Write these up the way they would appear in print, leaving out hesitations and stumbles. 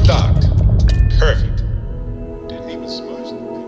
docked. Perfect. Didn't even smudge the thing.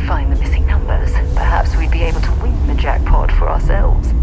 find the missing numbers, perhaps we'd be able to win the jackpot for ourselves.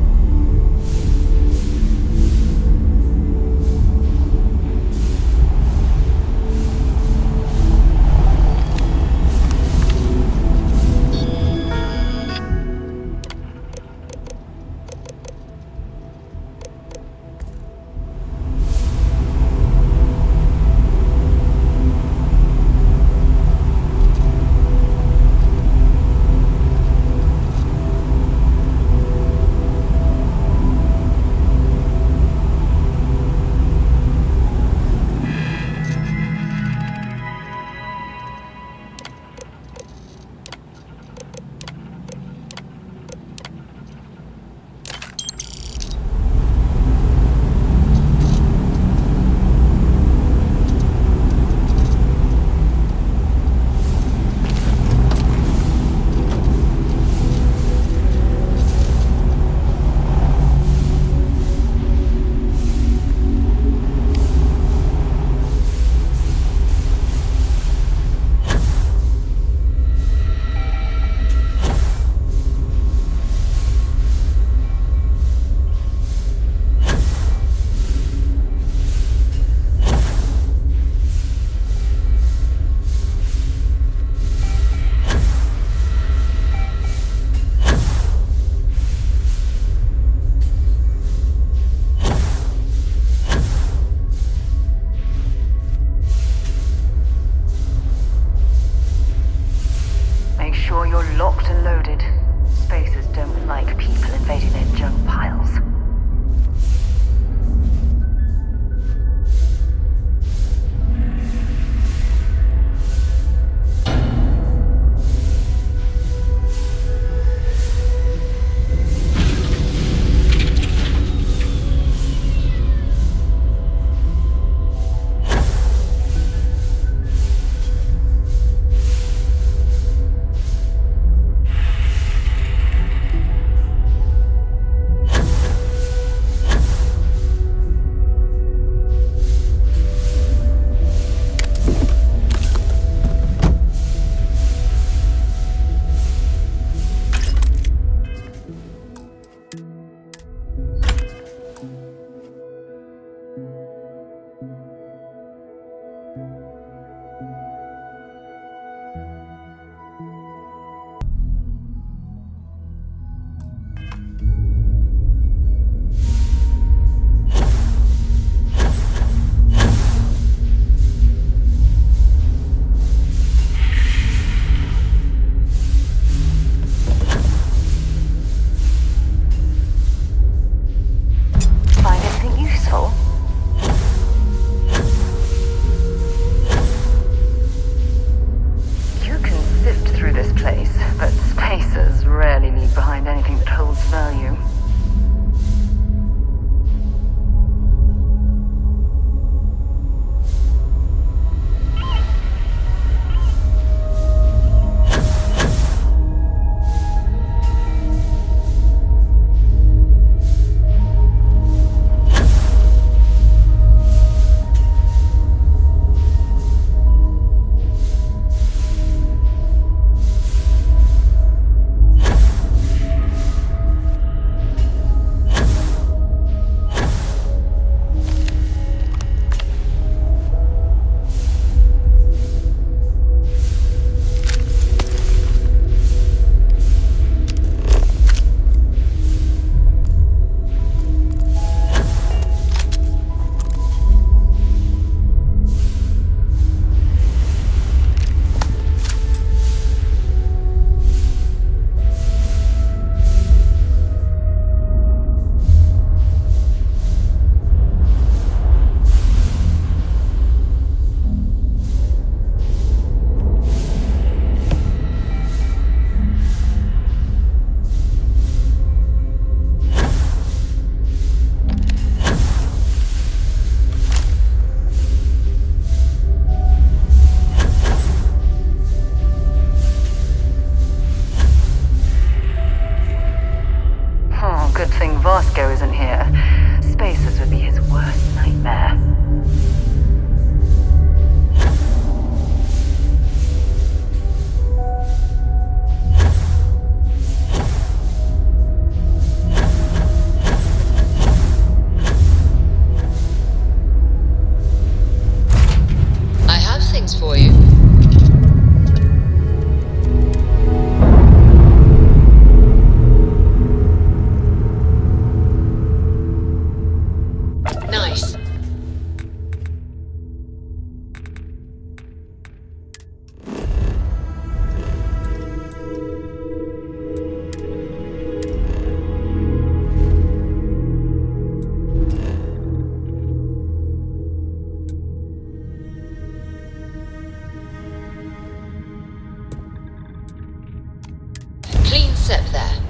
Sep there.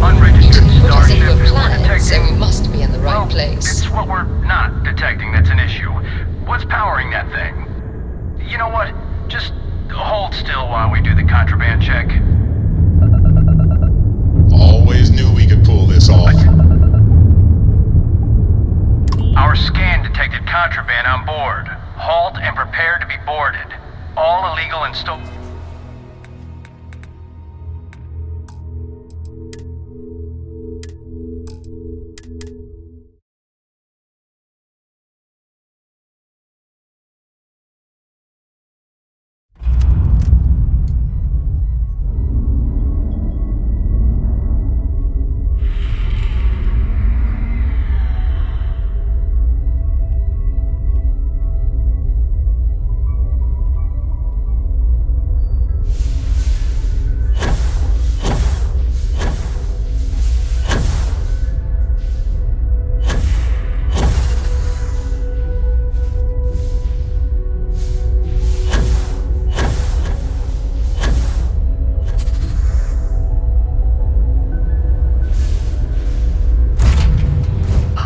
Unregistered Put us into starship. a planet, We're so we detecting. must be in the right Well, place. it's what we're not detecting that's an issue. What's powering that thing? You know what? Just hold still while we do the contraband check. Always knew we could pull this off. Our scan detected contraband on board. Halt and prepare to be boarded. All illegal and stolen.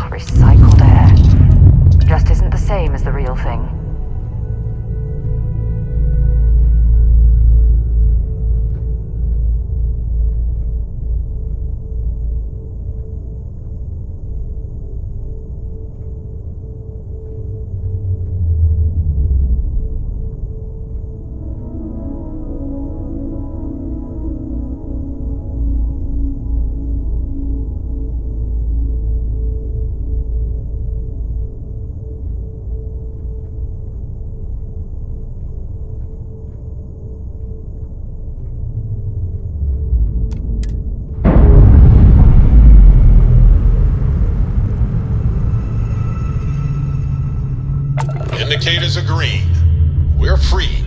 Recycled air. Just isn't the same as the real thing. Indicators are green. We're free.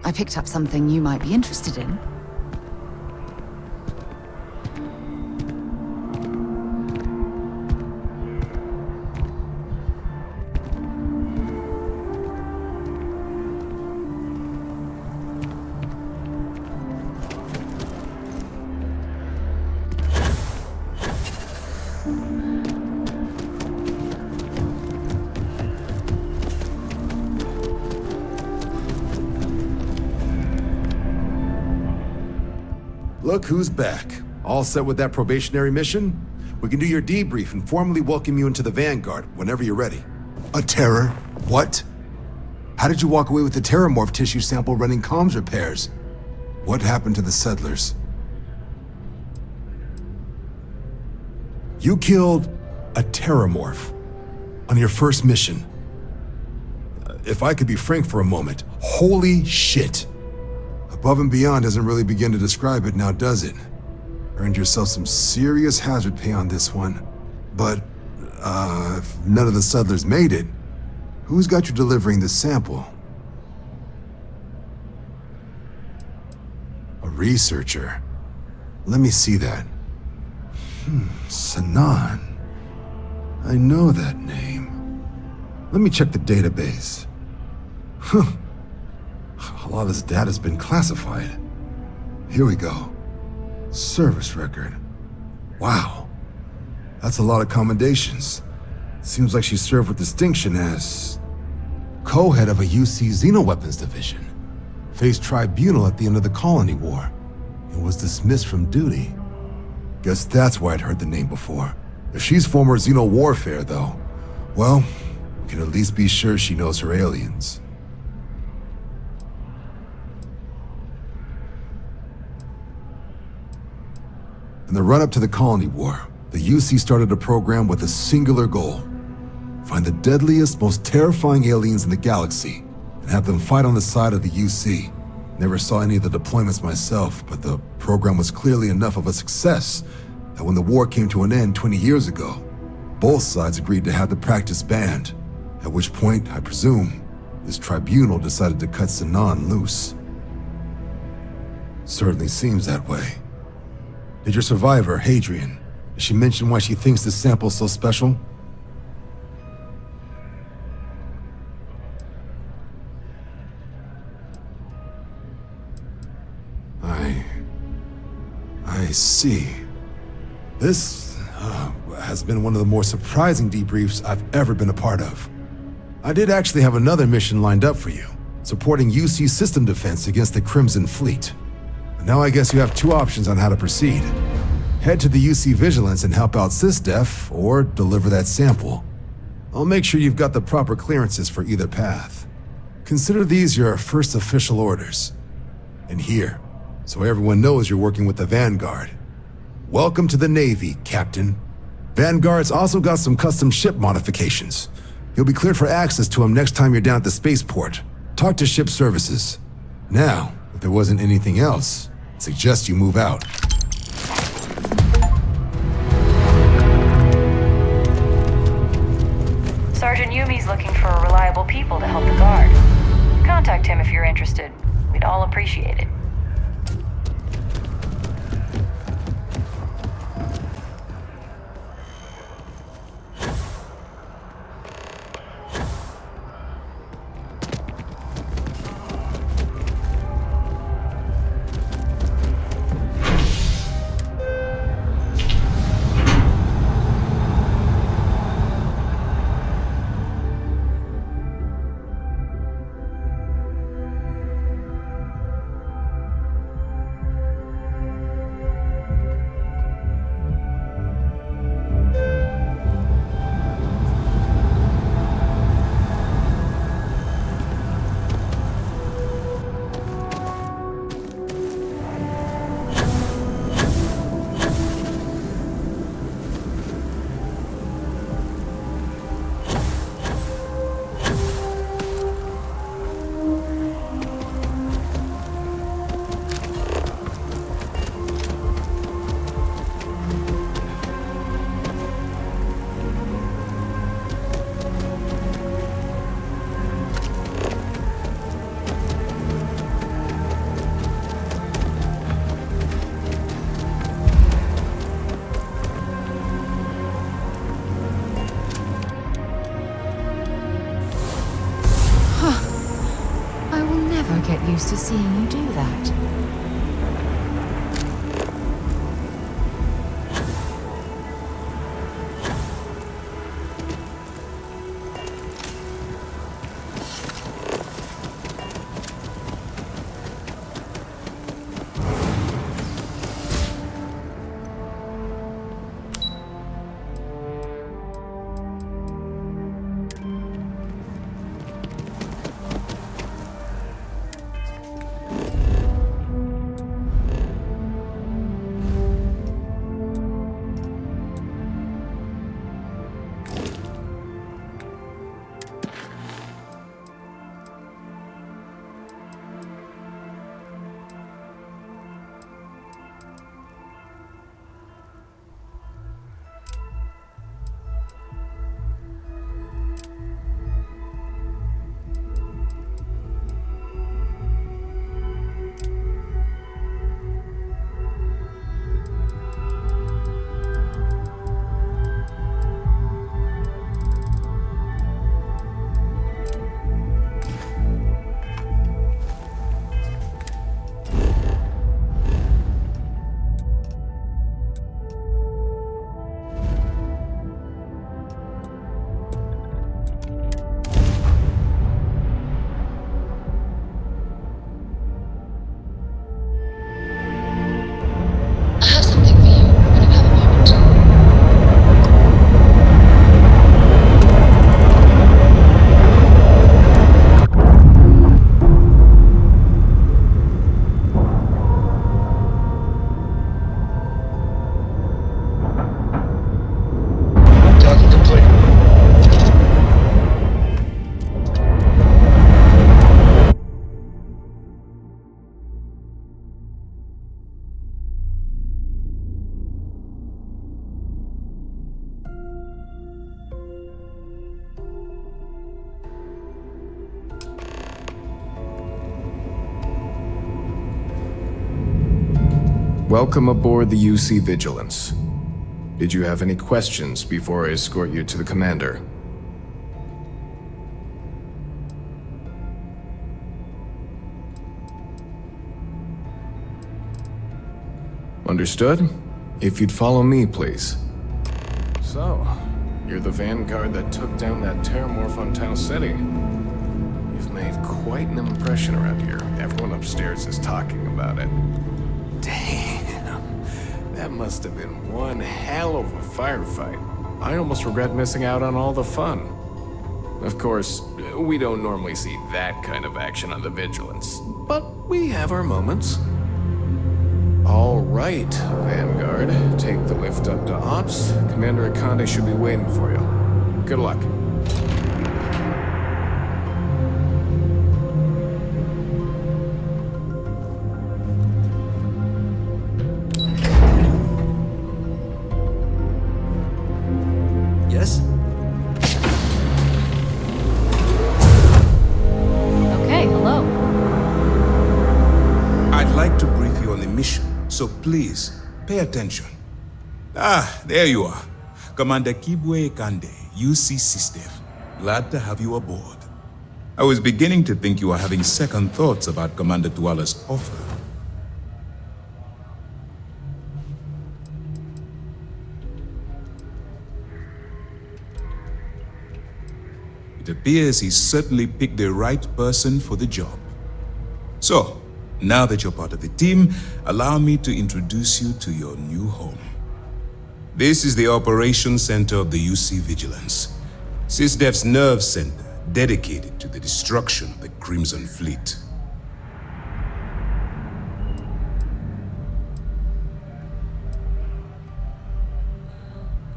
I picked up something you might be interested in. Look who's back. All set with that probationary mission? We can do your debrief and formally welcome you into the Vanguard whenever you're ready. A terror? What? How did you walk away with the terramorph tissue sample running comms repairs? What happened to the settlers? You killed a terramorph on your first mission. If I could be frank for a moment, holy shit. Above and beyond doesn't really begin to describe it now, does it? Earned yourself some serious hazard pay on this one. But, if none of the settlers made it, who's got you delivering the sample? A researcher. Let me see that. Sanan. I know that name. Let me check the database. A lot of this data's been classified. Here we go. Service record. Wow. That's a lot of commendations. Seems like she served with distinction as co-head of a UC Xenoweapons division. Faced tribunal at the end of the Colony War. And was dismissed from duty. Guess that's why I'd heard the name before. If she's former Xeno warfare, though, well, we can at least be sure she knows her aliens. In the run-up to the Colony War, the UC started a program with a singular goal. Find the deadliest, most terrifying aliens in the galaxy, and have them fight on the side of the UC. Never saw any of the deployments myself, but the program was clearly enough of a success that when the war came to an end 20 years ago, both sides agreed to have the practice banned, at which point, I presume, this tribunal decided to cut Sanan loose. Certainly seems that way. Did your survivor, Hadrian, did she mention why she thinks this sample's so special? I see. This has been one of the more surprising debriefs I've ever been a part of. I did actually have another mission lined up for you, supporting UC system defense against the Crimson Fleet. Now I guess you have two options on how to proceed. Head to the UC Vigilance and help out SysDef, or deliver that sample. I'll make sure you've got the proper clearances for either path. Consider these your first official orders. And here, so everyone knows you're working with the Vanguard. Welcome to the Navy, Captain. Vanguard's also got some custom ship modifications. You'll be cleared for access to them next time you're down at the spaceport. Talk to ship services. Now, if there wasn't anything else, I suggest you move out. Sergeant Yumi's looking for reliable people to help the Guard. Contact him if you're interested. We'd all appreciate it. I get used to seeing you do that. Welcome aboard the UC Vigilance. Did you have any questions before I escort you to the commander? Understood? If you'd follow me, please. So, you're the vanguard that took down that terramorph on Tau City. You've made quite an impression around here. Everyone upstairs is talking about it. Damn, that must have been one hell of a firefight. I almost regret missing out on all the fun. Of course, we don't normally see that kind of action on the Vigilance, but we have our moments. All right, Vanguard, take the lift up to Ops. Commander Akande should be waiting for you. Good luck. Yes? Okay, hello. I'd like to brief you on the mission, so please, pay attention. Ah, there you are. Commander Kibwe Kande, UC SysDev. Glad to have you aboard. I was beginning to think you were having second thoughts about Commander Tuala's offer. It appears he's certainly picked the right person for the job. So, now that you're part of the team, allow me to introduce you to your new home. This is the Operations Center of the UC Vigilance, SysDev's nerve center dedicated to the destruction of the Crimson Fleet.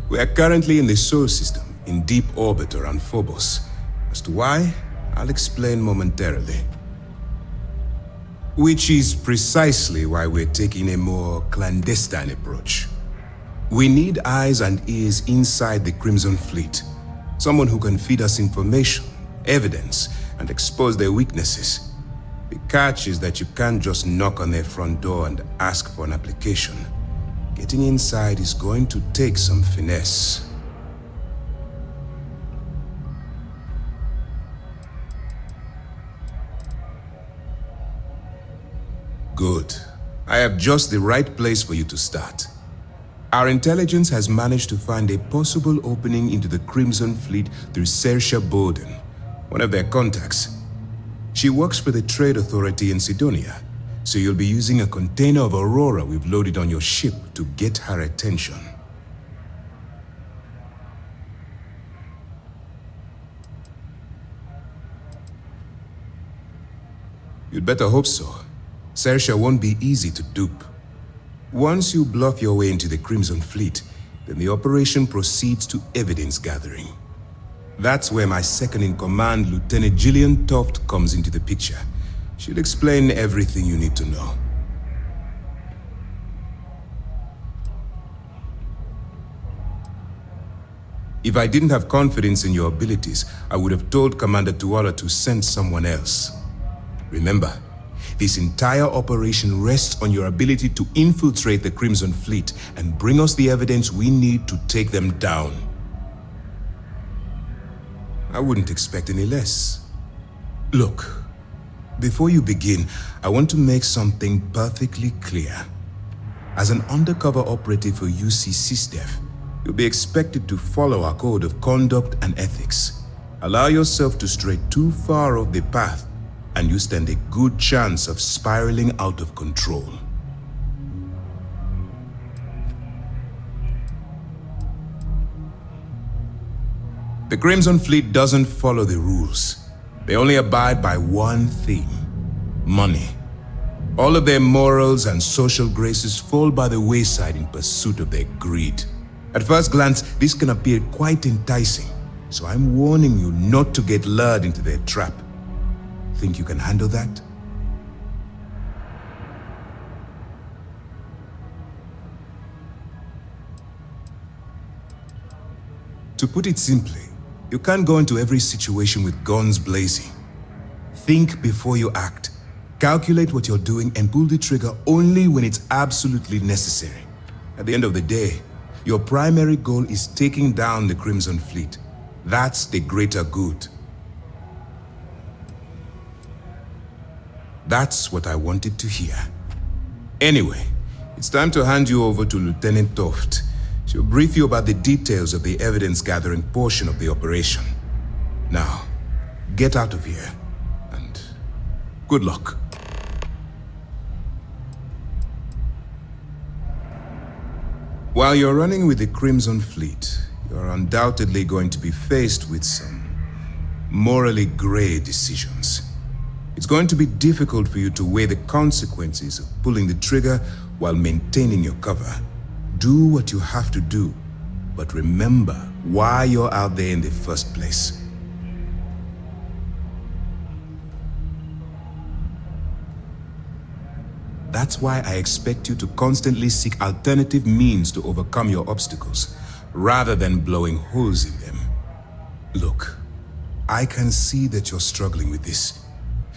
We are currently in the Sol system, in deep orbit around Phobos. As to why, I'll explain momentarily. Which is precisely why we're taking a more clandestine approach. We need eyes and ears inside the Crimson Fleet. Someone who can feed us information, evidence, and expose their weaknesses. The catch is that you can't just knock on their front door and ask for an application. Getting inside is going to take some finesse. Good. I have just the right place for you to start. Our intelligence has managed to find a possible opening into the Crimson Fleet through Saoirse Bowden, one of their contacts. She works for the Trade Authority in Sidonia, so you'll be using a container of Aurora we've loaded on your ship to get her attention. You'd better hope so. Saoirse won't be easy to dupe. Once you bluff your way into the Crimson Fleet, then the operation proceeds to evidence gathering. That's where my second-in-command, Lieutenant Gillian Toft, comes into the picture. She'll explain everything you need to know. If I didn't have confidence in your abilities, I would have told Commander Tuala to send someone else. Remember, this entire operation rests on your ability to infiltrate the Crimson Fleet and bring us the evidence we need to take them down. I wouldn't expect any less. Look, before you begin, I want to make something perfectly clear. As an undercover operative for UC SysDef, you'll be expected to follow our code of conduct and ethics. Allow yourself to stray too far off the path, and you stand a good chance of spiraling out of control. The Crimson Fleet doesn't follow the rules. They only abide by one thing: money. All of their morals and social graces fall by the wayside in pursuit of their greed. At first glance, this can appear quite enticing, so I'm warning you not to get lured into their trap. Think you can handle that? To put it simply, you can't go into every situation with guns blazing. Think before you act. Calculate what you're doing and pull the trigger only when it's absolutely necessary. At the end of the day, your primary goal is taking down the Crimson Fleet. That's the greater good. That's what I wanted to hear. Anyway, it's time to hand you over to Lieutenant Toft. She'll brief you about the details of the evidence-gathering portion of the operation. Now, get out of here, and good luck. While you're running with the Crimson Fleet, you're undoubtedly going to be faced with some morally gray decisions. It's going to be difficult for you to weigh the consequences of pulling the trigger while maintaining your cover. Do what you have to do, but remember why you're out there in the first place. That's why I expect you to constantly seek alternative means to overcome your obstacles, rather than blowing holes in them. Look, I can see that you're struggling with this.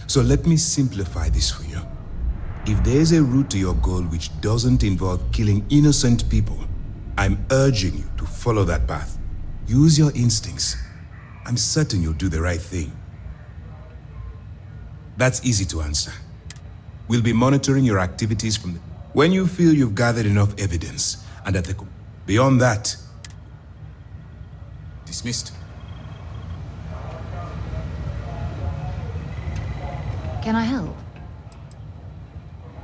So let me simplify this for you. If there's a route to your goal which doesn't involve killing innocent people, I'm urging you to follow that path. Use your instincts. I'm certain you'll do the right thing. That's easy to answer. We'll be monitoring your activities from when you feel you've gathered enough evidence, and at the beyond that, dismissed. Can I help?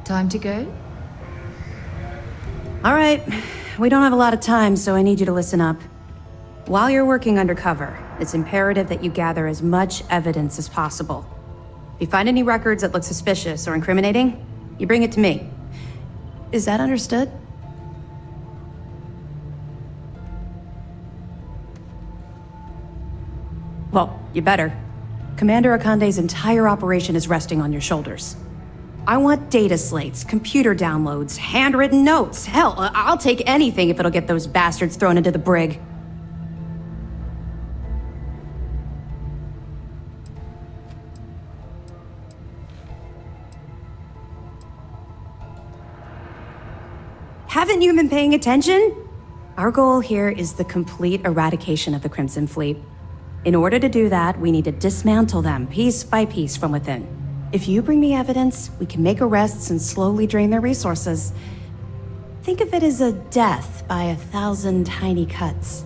Time to go? All right. We don't have a lot of time, so I need you to listen up. While you're working undercover, it's imperative that you gather as much evidence as possible. If you find any records that look suspicious or incriminating, you bring it to me. Is that understood? Well, you better. Commander Akande's entire operation is resting on your shoulders. I want data slates, computer downloads, handwritten notes. Hell, I'll take anything if it'll get those bastards thrown into the brig. Haven't you been paying attention? Our goal here is the complete eradication of the Crimson Fleet. In order to do that, we need to dismantle them piece by piece from within. If you bring me evidence, we can make arrests and slowly drain their resources. Think of it as a death by 1,000 tiny cuts.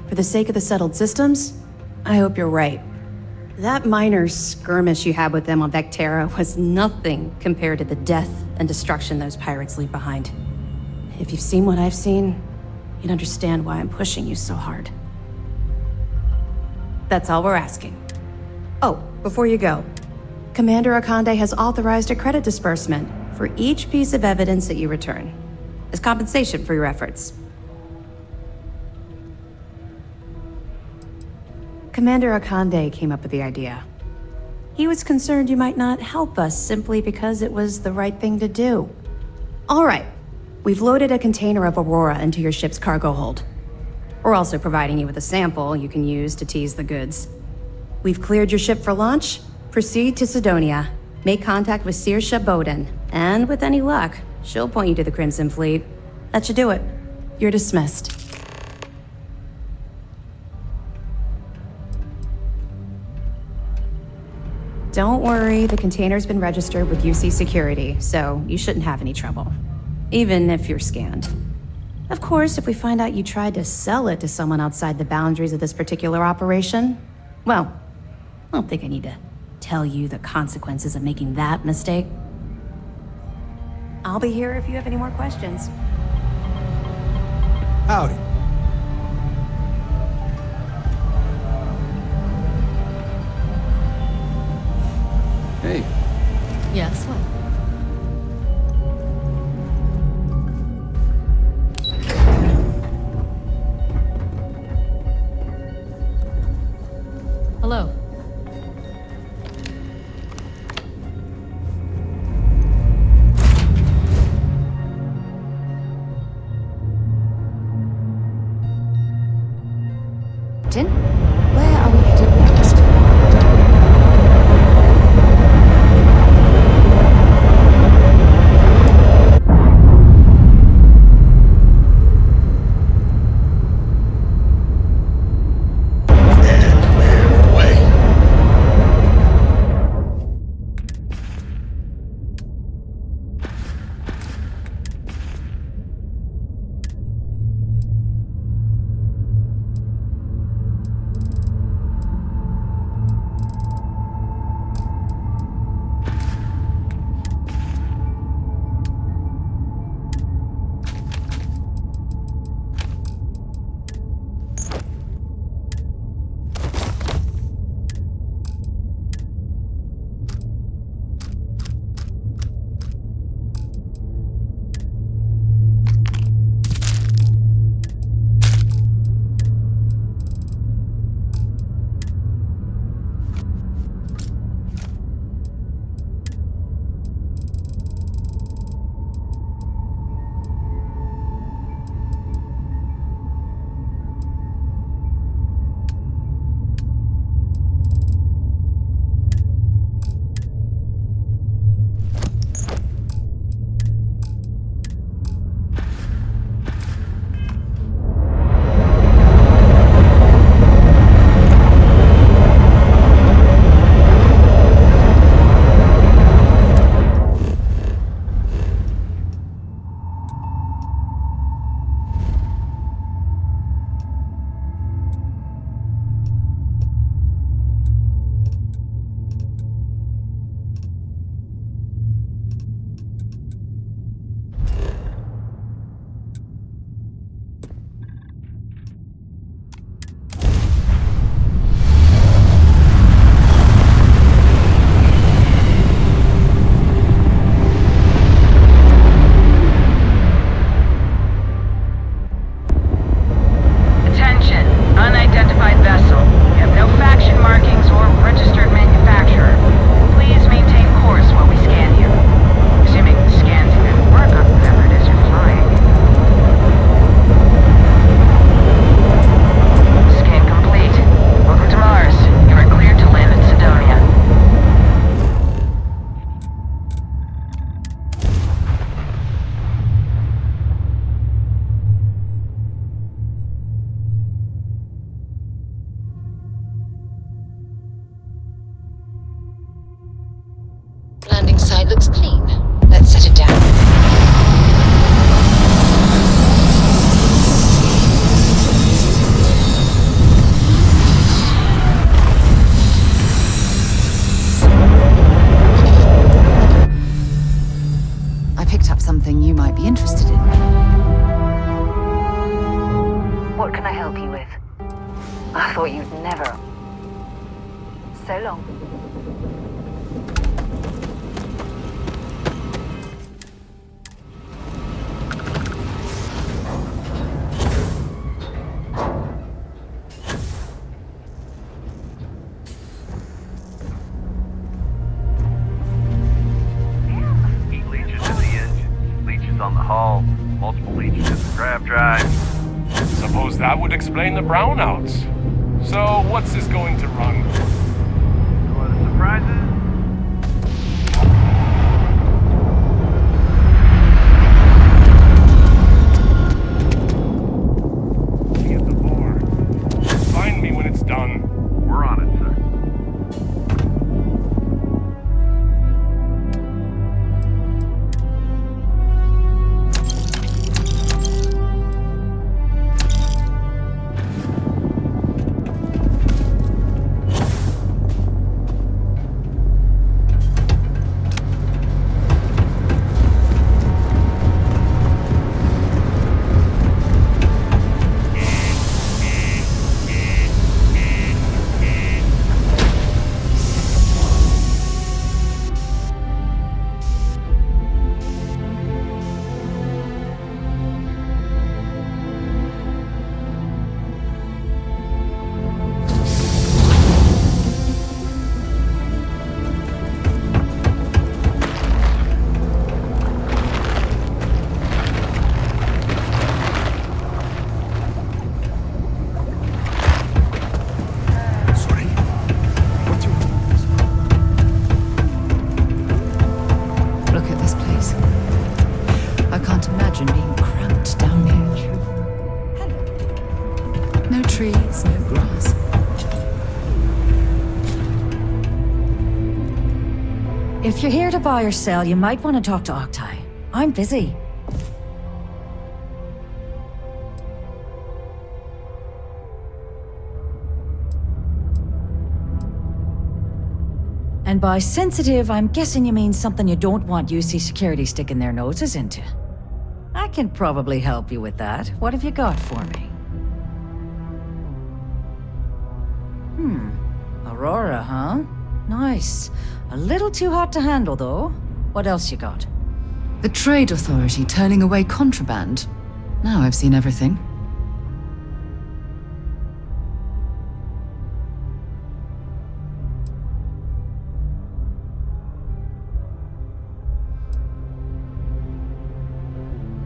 For the sake of the settled systems, I hope you're right. That minor skirmish you had with them on Vectera was nothing compared to the death and destruction those pirates leave behind. If you've seen what I've seen, you'd understand why I'm pushing you so hard. That's all we're asking. Oh, before you go, Commander Akande has authorized a credit disbursement for each piece of evidence that you return, as compensation for your efforts. Commander Akande came up with the idea. He was concerned you might not help us simply because it was the right thing to do. All right, we've loaded a container of Aurora into your ship's cargo hold. We're also providing you with a sample you can use to tease the goods. We've cleared your ship for launch. Proceed to Sidonia. Make contact with Saoirse Bowden, and with any luck, she'll point you to the Crimson Fleet. That should do it. You're dismissed. Don't worry, the container's been registered with UC Security, so you shouldn't have any trouble. Even if you're scanned. Of course, if we find out you tried to sell it to someone outside the boundaries of this particular operation, well, I don't think I need to tell you the consequences of making that mistake. I'll be here if you have any more questions. Howdy. Hey, Yes, what? Hello. Where are we headed next? It looks clean. Let's set it down. I picked up something you might be interested in. What can I help you with? I thought you'd never. So long. Heat leeches in the engine, leeches on the hull, multiple leeches in the grav drive. Suppose that would explain the brownouts. So, what's this going to run? No other surprises? Be at the bar. Find me when it's done. We're on it, sir. trees, no grass. If you're here to buy or sell, you might want to talk to Octai. I'm busy. And by sensitive, I'm guessing you mean something you don't want UC Security sticking their noses into. I can probably help you with that. What have you got for me? Aurora, huh? Nice. A little too hot to handle, though. What else you got? The Trade Authority turning away contraband. Now I've seen everything.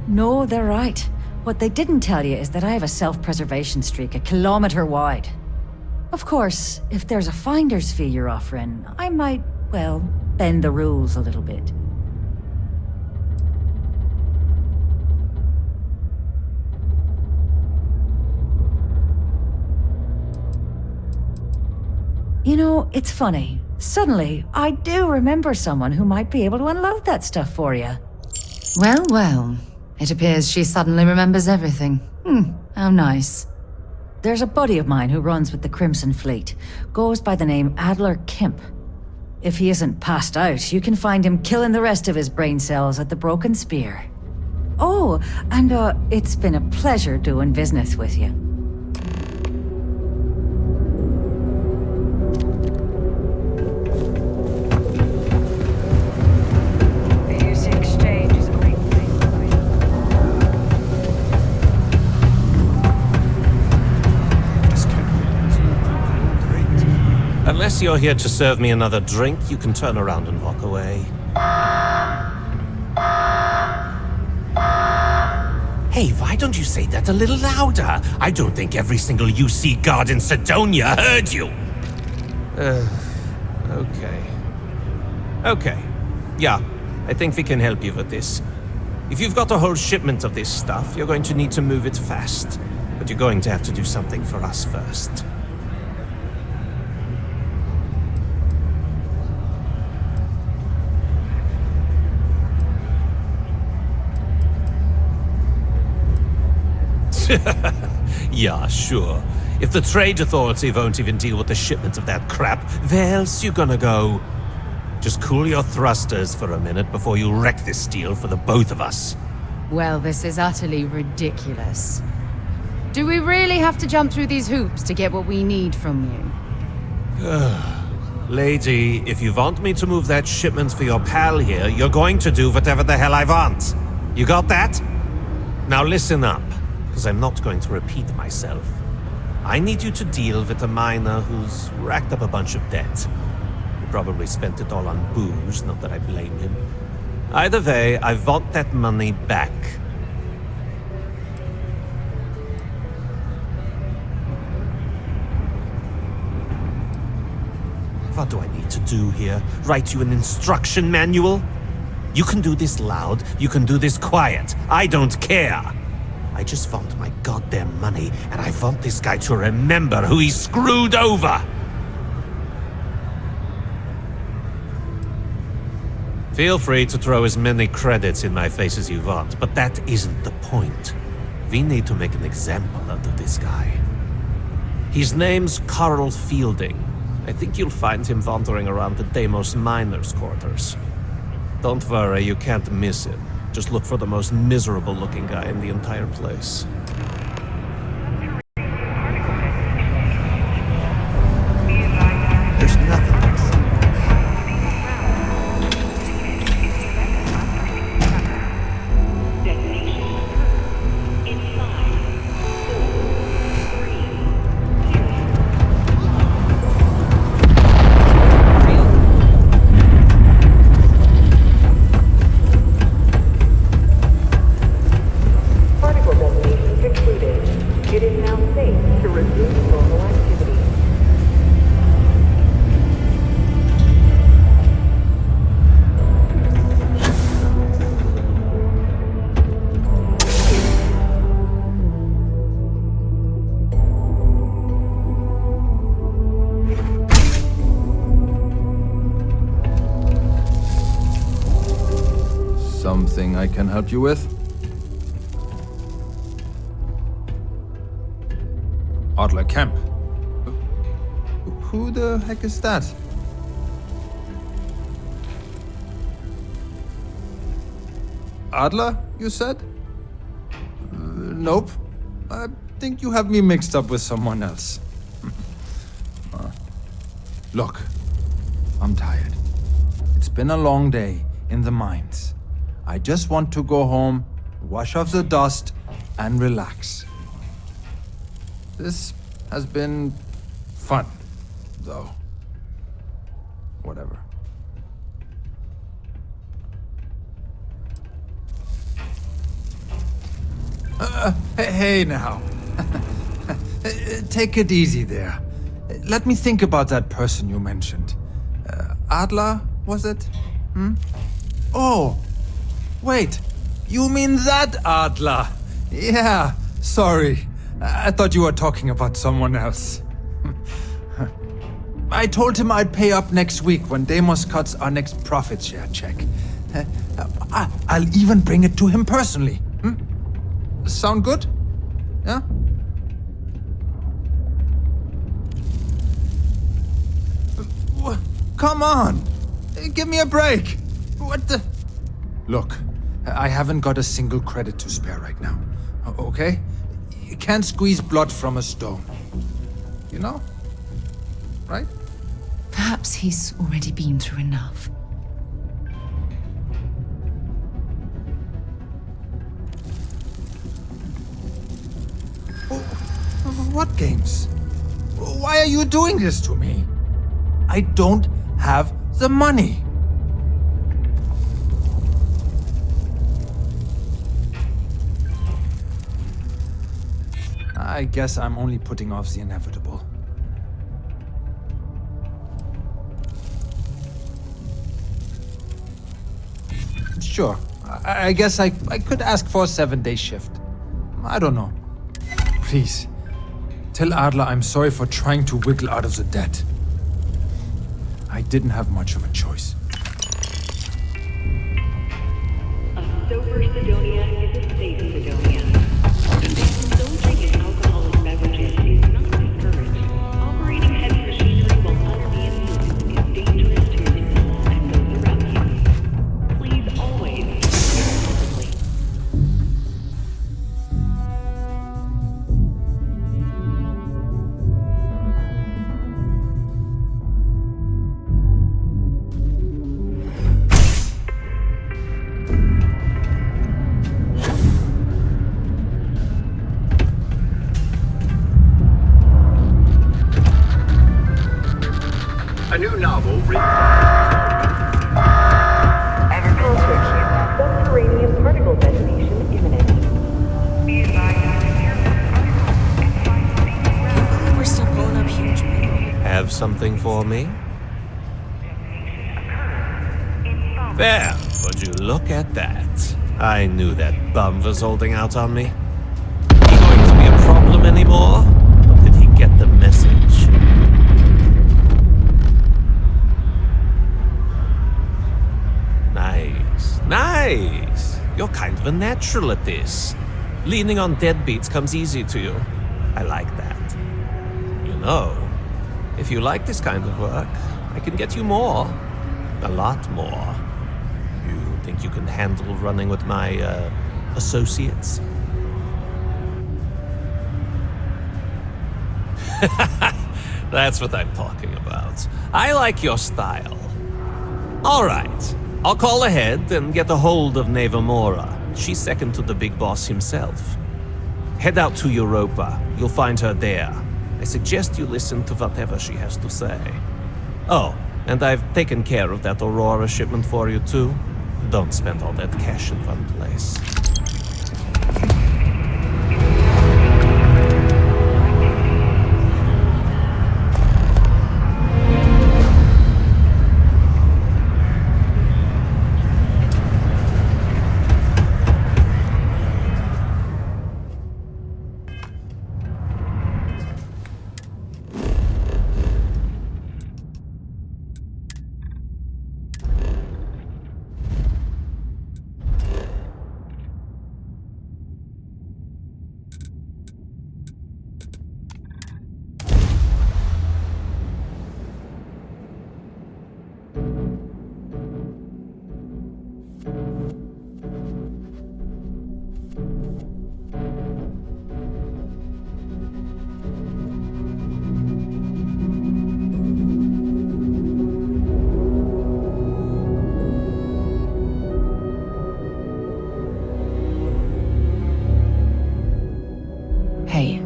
No, they're right. What they didn't tell you is that I have a self-preservation streak 1 kilometer wide. Of course, if there's a finder's fee you're offering, I might, well, bend the rules a little bit. You know, it's funny. Suddenly, I do remember someone who might be able to unload that stuff for you. Well, well. It appears she suddenly remembers everything. How nice. There's a buddy of mine who runs with the Crimson Fleet. Goes by the name Adler Kemp. If he isn't passed out, you can find him killing the rest of his brain cells at the Broken Spear. Oh, and it's been a pleasure doing business with you. Unless you're here to serve me another drink, you can turn around and walk away. Hey, why don't you say that a little louder? I don't think every single UC guard in Sidonia heard you. Okay. Okay. Yeah, I think we can help you with this. If you've got a whole shipment of this stuff, you're going to need to move it fast. But you're going to have to do something for us first. Yeah, sure. If the trade authority won't even deal with the shipment of that crap, where else you gonna go? Just cool your thrusters for a minute before you wreck this deal for the both of us. Well, this is utterly ridiculous. Do we really have to jump through these hoops to get what we need from you? Lady, if you want me to move that shipment for your pal here, you're going to do whatever the hell I want. You got that? Now listen up, because I'm not going to repeat myself. I need you to deal with a miner who's racked up a bunch of debt. He probably spent it all on booze, not that I blame him. Either way, I want that money back. What do I need to do here? Write you an instruction manual? You can do this loud, you can do this quiet. I don't care. I just want my goddamn money, and I want this guy to remember who he screwed over. Feel free to throw as many credits in my face as you want, but that isn't the point. We need to make an example out of this guy. His name's Carl Fielding. I think you'll find him wandering around the Deimos miners' quarters. Don't worry, you can't miss him. Just look for the most miserable-looking guy in the entire place. There's nothing. Something I can help you with? Adler Kemp. Who the heck is that? Adler, you said? Nope. I think you have me mixed up with someone else. Look, I'm tired. It's been a long day in the mines. I just want to go home, wash off the dust, and relax. This has been fun, though. Whatever. Hey now. Take it easy there. Let me think about that person you mentioned. Adler, was it? Oh, wait. You mean that Adler? Yeah, sorry. I thought you were talking about someone else. I told him I'd pay up next week when Deimos cuts our next profit share check. I'll even bring it to him personally. Sound good? Yeah? Come on! Give me a break! What the... Look, I haven't got a single credit to spare right now. Okay? You can't squeeze blood from a stone. You know? Right? Perhaps he's already been through enough. What games? Why are you doing this to me? I don't have the money. I guess I'm only putting off the inevitable. Sure, I guess I could ask for a 7-day shift. I don't know. Please, tell Adler I'm sorry for trying to wiggle out of the debt. I didn't have much of a choice. A sober Sidonia is a safe Sidonia. Soldier for me? There, would you look at that? I knew that bum was holding out on me. He going to be a problem anymore? Or did he get the message? Nice. You're kind of a natural at this. Leaning on deadbeats comes easy to you. I like that. You know, if you like this kind of work, I can get you more. A lot more. You think you can handle running with my, associates? That's what I'm talking about. I like your style. All right. I'll call ahead and get a hold of Nevamora. She's second to the big boss himself. Head out to Europa. You'll find her there. I suggest you listen to whatever she has to say. Oh, and I've taken care of that Aurora shipment for you too. Don't spend all that cash in one place.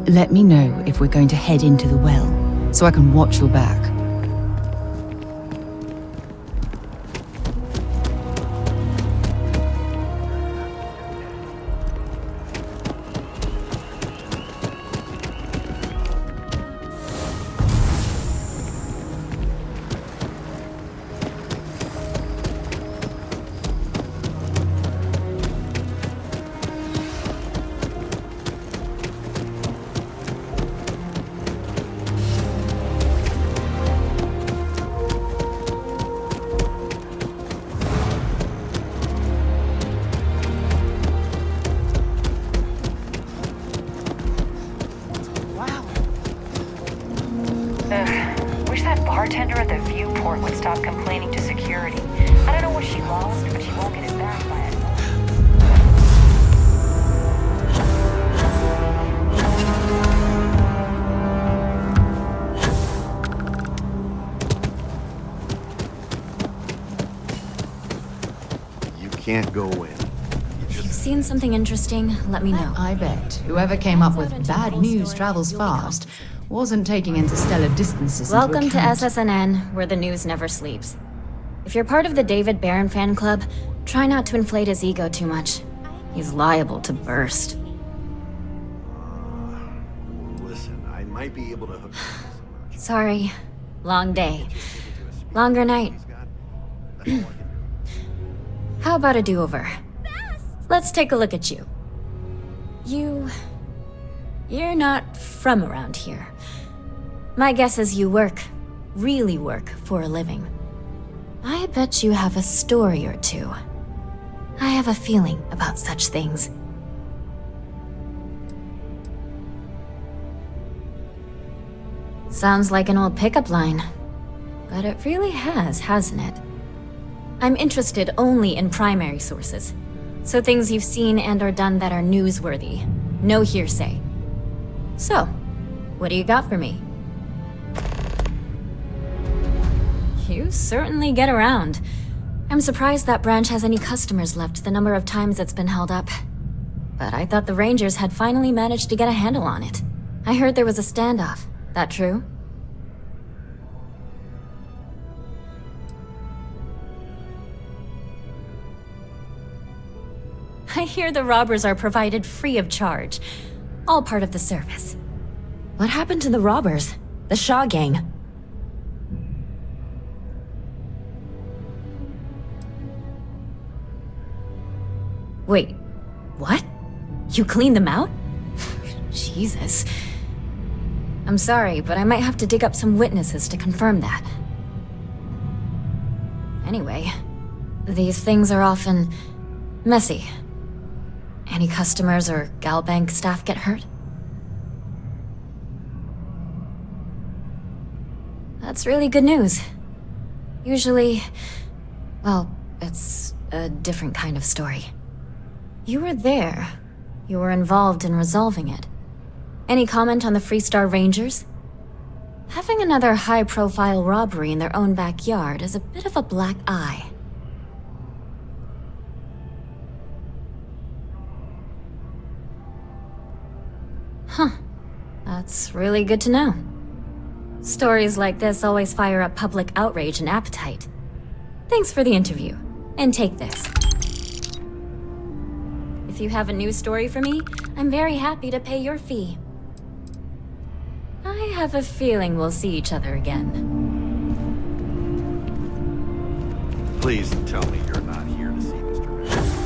Let me know if we're going to head into the well, so I can watch your back. Wish that bartender at the viewport would stop complaining to security. I don't know what she lost, but she won't get it back by it. You can't go in. If you've seen something interesting, let me know. I bet whoever came up with bad news travels fast wasn't taking interstellar distances into Welcome to account. SSNN, where the news never sleeps. If you're part of the David Barron fan club, try not to inflate his ego too much. He's liable to burst. Listen, I might be able to hook you. Sorry. Long day. Longer night. How about a do-over? Let's take a look at you. You're not from around here. My guess is you really work for a living. I bet you have a story or two. I have a feeling about such things. Sounds like an old pickup line. But it really has, hasn't it? I'm interested only in primary sources. So things you've seen and or done that are newsworthy. No hearsay. So, what do you got for me? You certainly get around. I'm surprised that branch has any customers left the number of times it's been held up. But I thought the Rangers had finally managed to get a handle on it. I heard there was a standoff. That true? I hear the robbers are provided free of charge. All part of the service. What happened to the robbers? The Shaw gang? Wait, what? You cleaned them out? Jesus. I'm sorry, but I might have to dig up some witnesses to confirm that. Anyway, these things are often messy. Any customers or GalBank staff get hurt? That's really good news. Usually, well, it's a different kind of story. You were there. You were involved in resolving it. Any comment on the Freestar Rangers? Having another high-profile robbery in their own backyard is a bit of a black eye. Huh. That's really good to know. Stories like this always fire up public outrage and appetite. Thanks for the interview. And take this. If you have a news story for me, I'm very happy to pay your fee. I have a feeling we'll see each other again. Please tell me you're not here to see Mr. Rand.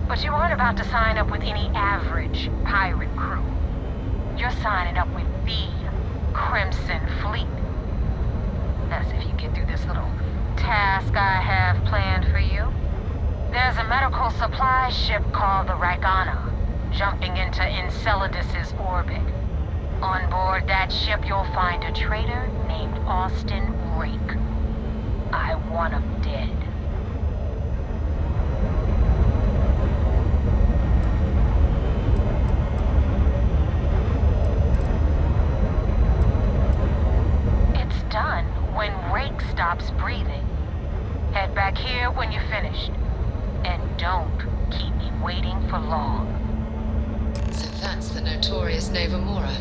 But you aren't about to sign up with any average pirate crew. You're signing up with the Crimson Fleet. That's if you get through this little task I have planned for you. There's a medical supply ship called the Ragana, jumping into Enceladus's orbit. On board that ship, you'll find a traitor named Austin Rake. I want him dead. It's done when Rake stops breathing. Head back here when you're finished. And don't keep me waiting for long. So that's the notorious Nova Mora.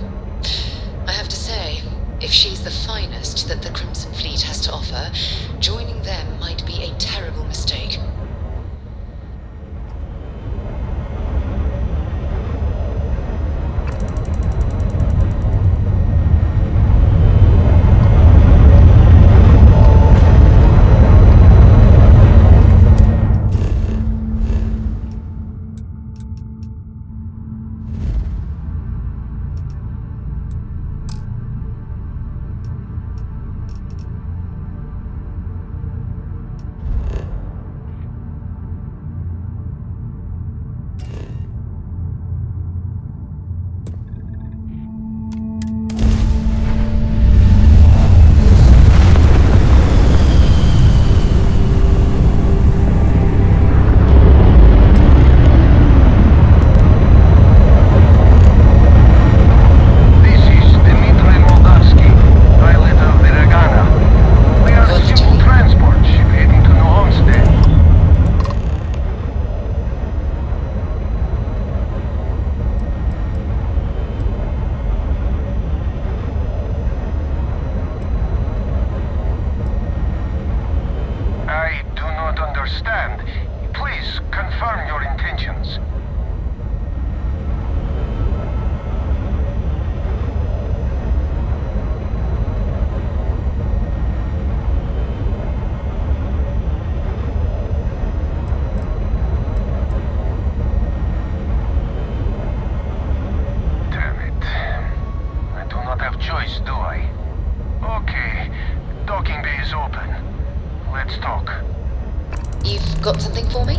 I have to say, if she's the finest that the Crimson Fleet has to offer, joining them might be a terrible mistake. Got something for me?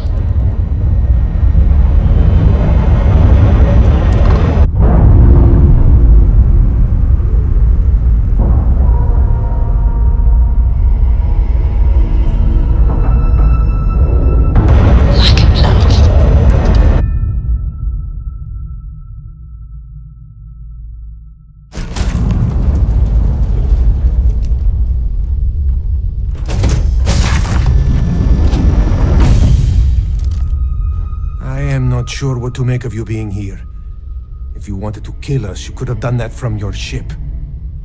Not sure what to make of you being here. If you wanted to kill us, you could have done that from your ship.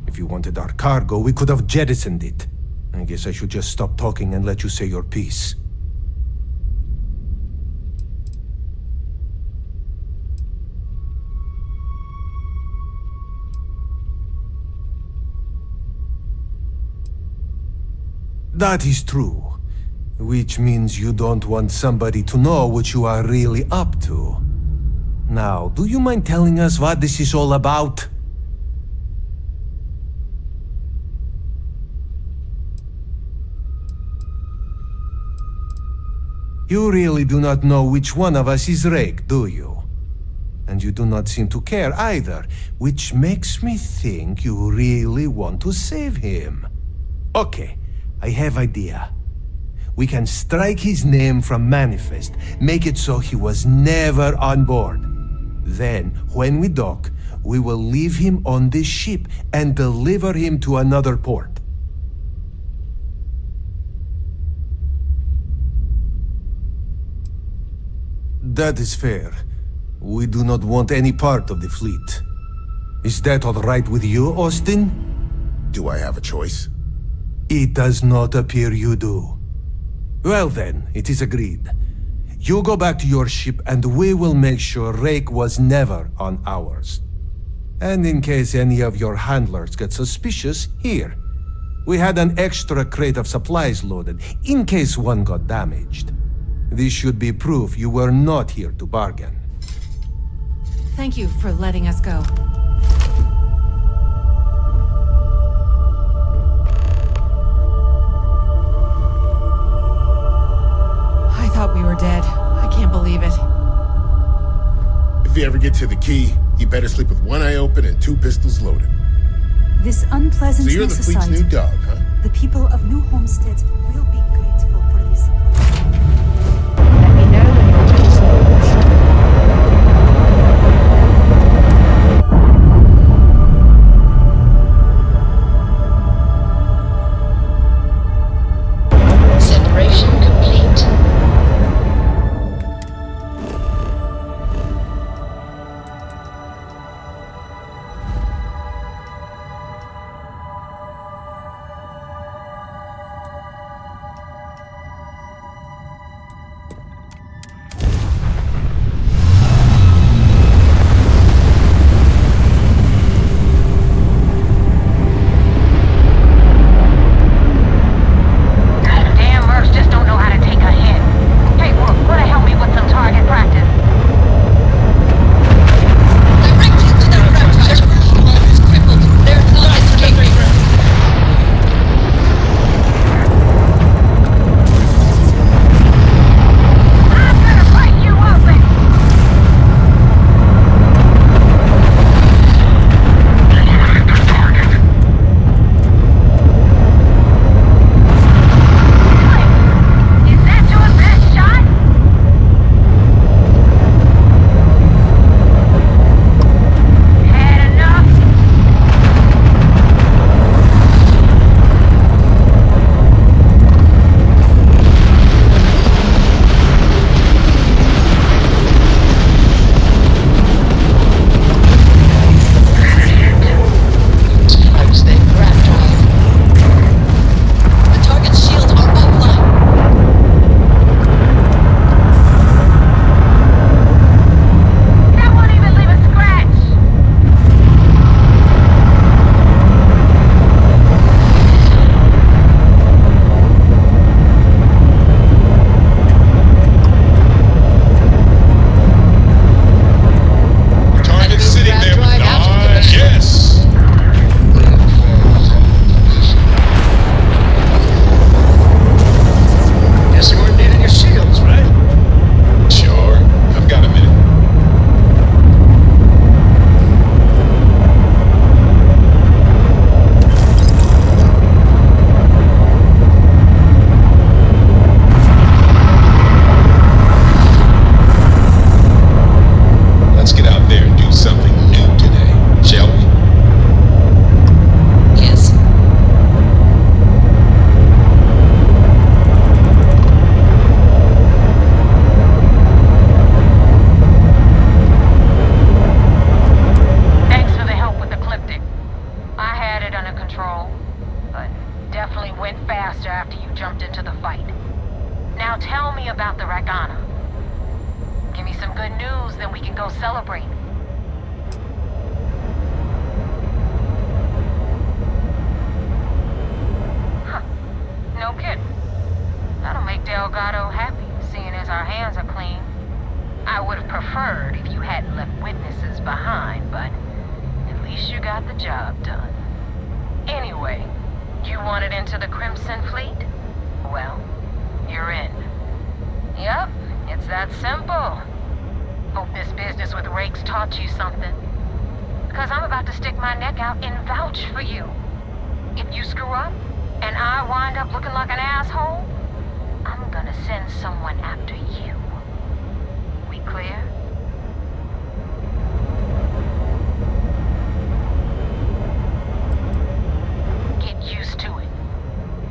If you wanted our cargo, we could have jettisoned it. I guess I should just stop talking and let you say your piece. That is true. Which means you don't want somebody to know what you are really up to. Now, do you mind telling us what this is all about? You really do not know which one of us is Rake, do you? And you do not seem to care either, which makes me think you really want to save him. Okay, I have idea. We can strike his name from Manifest, make it so he was never on board. Then, when we dock, we will leave him on this ship and deliver him to another port. That is fair. We do not want any part of the fleet. Is that all right with you, Austin? Do I have a choice? It does not appear you do. Well then, it is agreed. You go back to your ship and we will make sure Rake was never on ours. And in case any of your handlers get suspicious, here. We had an extra crate of supplies loaded, in case one got damaged. This should be proof you were not here to bargain. Thank you for letting us go. I thought we were dead. I can't believe it. If you ever get to the key, you better sleep with one eye open and 2 pistols loaded. This unpleasant So you're the fleet's new dog, huh? The people of New Homestead will be grateful for this. Let me know when you're ready to launch. Separation complete. got the job done. Anyway, you wanted into the Crimson Fleet? Well, you're in. Yep, it's that simple. Hope this business with rakes taught you something. Because I'm about to stick my neck out and vouch for you. If you screw up, and I wind up looking like an asshole, I'm gonna send someone after you. We clear? Get used to it.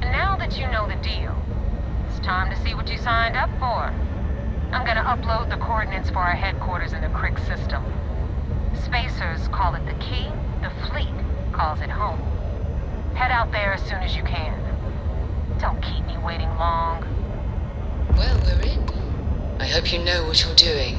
And now that you know the deal, it's time to see what you signed up for. I'm gonna upload the coordinates for our headquarters in the Crick system. Spacers call it the key, the fleet calls it home. Head out there as soon as you can. Don't keep me waiting long. Well, we're in. I hope you know what you're doing.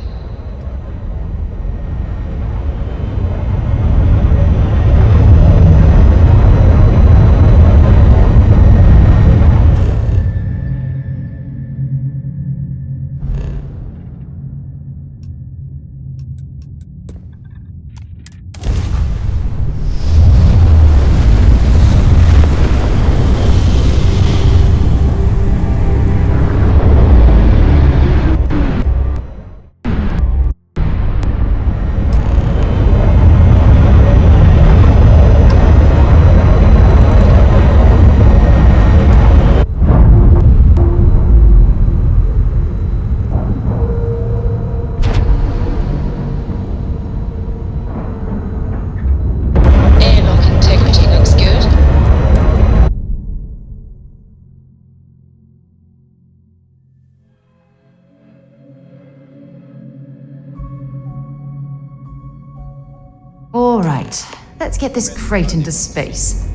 Let's get this crate into space.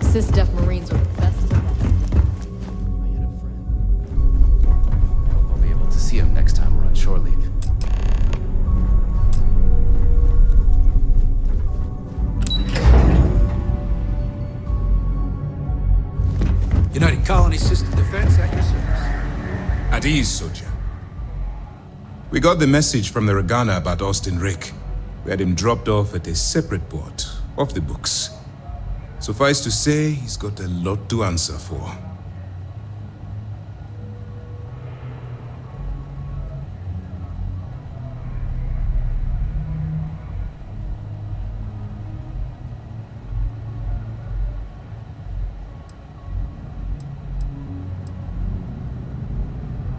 Sysdef Marines are the best of the best. I'll be able to see him next time we're on shore leave. United Colony System Defense at your service. At ease, soldier. We got the message from the Regana about Austin Rick. We had him dropped off at a separate port, off the books. Suffice to say, he's got a lot to answer for.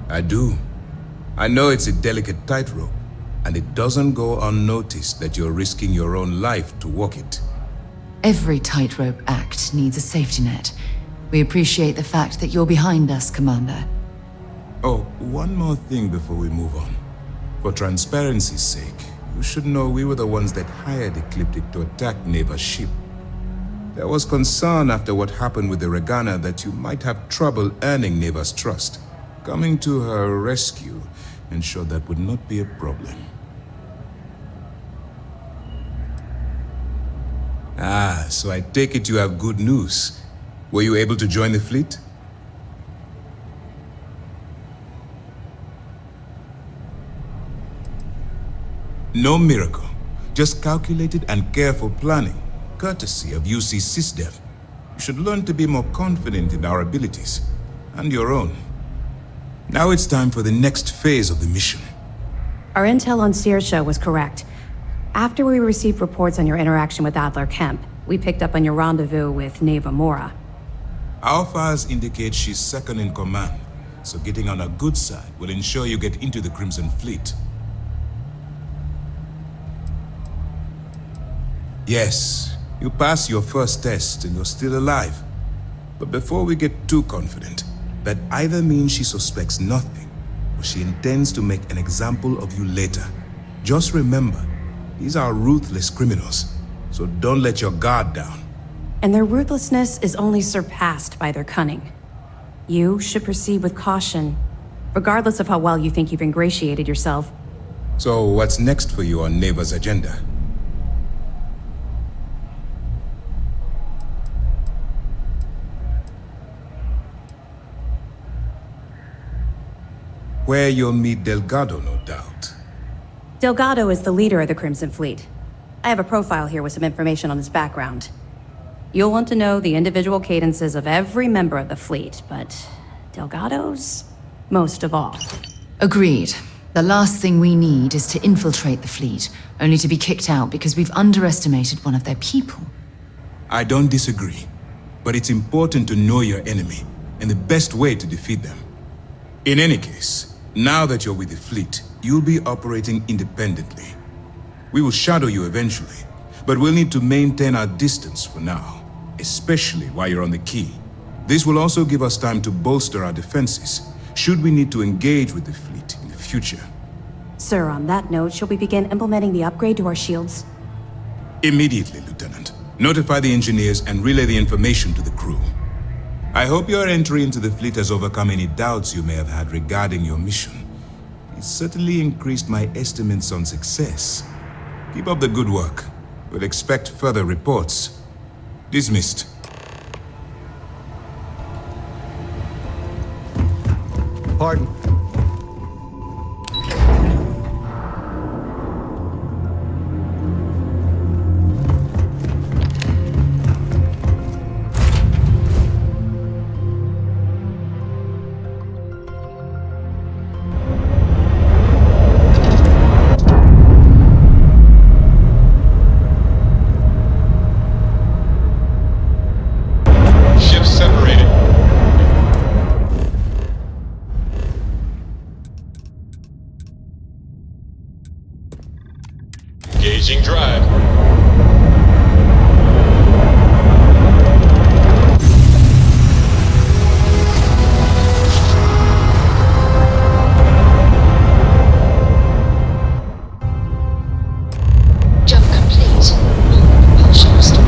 I do. I know it's a delicate tightrope, and it doesn't go unnoticed that you're risking your own life to walk it. Every tightrope act needs a safety net. We appreciate the fact that you're behind us, Commander. Oh, one more thing before we move on. For transparency's sake, you should know we were the ones that hired Ecliptic to attack Neva's ship. There was concern after what happened with the Regana that you might have trouble earning Neva's trust. Coming to her rescue ensured that would not be a problem. Ah, so I take it you have good news. Were you able to join the fleet? No miracle, just calculated and careful planning, courtesy of UC SysDev. You should learn to be more confident in our abilities, and your own. Now it's time for the next phase of the mission. Our intel on Saoirse was correct. After we received reports on your interaction with Adler Kemp, we picked up on your rendezvous with Neva Mora. Our files indicate she's second in command, so getting on her good side will ensure you get into the Crimson Fleet. Yes, you passed your first test and you're still alive. But before we get too confident, that either means she suspects nothing, or she intends to make an example of you later. Just remember, these are ruthless criminals, so don't let your guard down. And their ruthlessness is only surpassed by their cunning. You should proceed with caution, regardless of how well you think you've ingratiated yourself. So what's next for you on Neva's agenda? Where you'll meet Delgado, no doubt. Delgado is the leader of the Crimson Fleet. I have a profile here with some information on his background. You'll want to know the individual cadences of every member of the fleet, but Delgado's most of all. Agreed. The last thing we need is to infiltrate the fleet, only to be kicked out because we've underestimated one of their people. I don't disagree, but it's important to know your enemy and the best way to defeat them. In any case, now that you're with the fleet, you'll be operating independently. We will shadow you eventually, but we'll need to maintain our distance for now, especially while you're on the key. This will also give us time to bolster our defenses, should we need to engage with the fleet in the future. Sir, on that note, shall we begin implementing the upgrade to our shields? Immediately, Lieutenant. Notify the engineers and relay the information to the crew. I hope your entry into the fleet has overcome any doubts you may have had regarding your mission. It certainly increased my estimates on success. Keep up the good work. We'll expect further reports. Dismissed. Pardon. Ships separated. Engaging drive. Jump complete. Propulsion restored.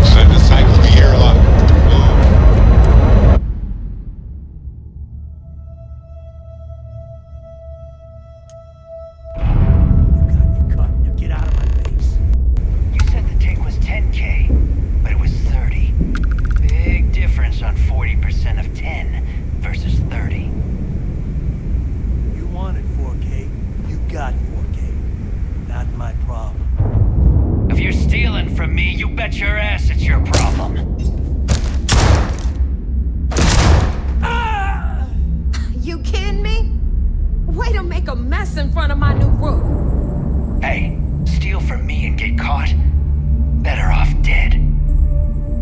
Send the cycle to the airlock. Move. Now get out of my face. You said the take was 10K, but it was 30. Big difference on 40% of 10 versus 30. You wanted 4K, you got 4K. Not my problem. If you're stealing from me, you bet your ass it's your problem. You kidding me? Way to make a mess in front of my new roof. Hey, steal from me and get caught? Better off dead.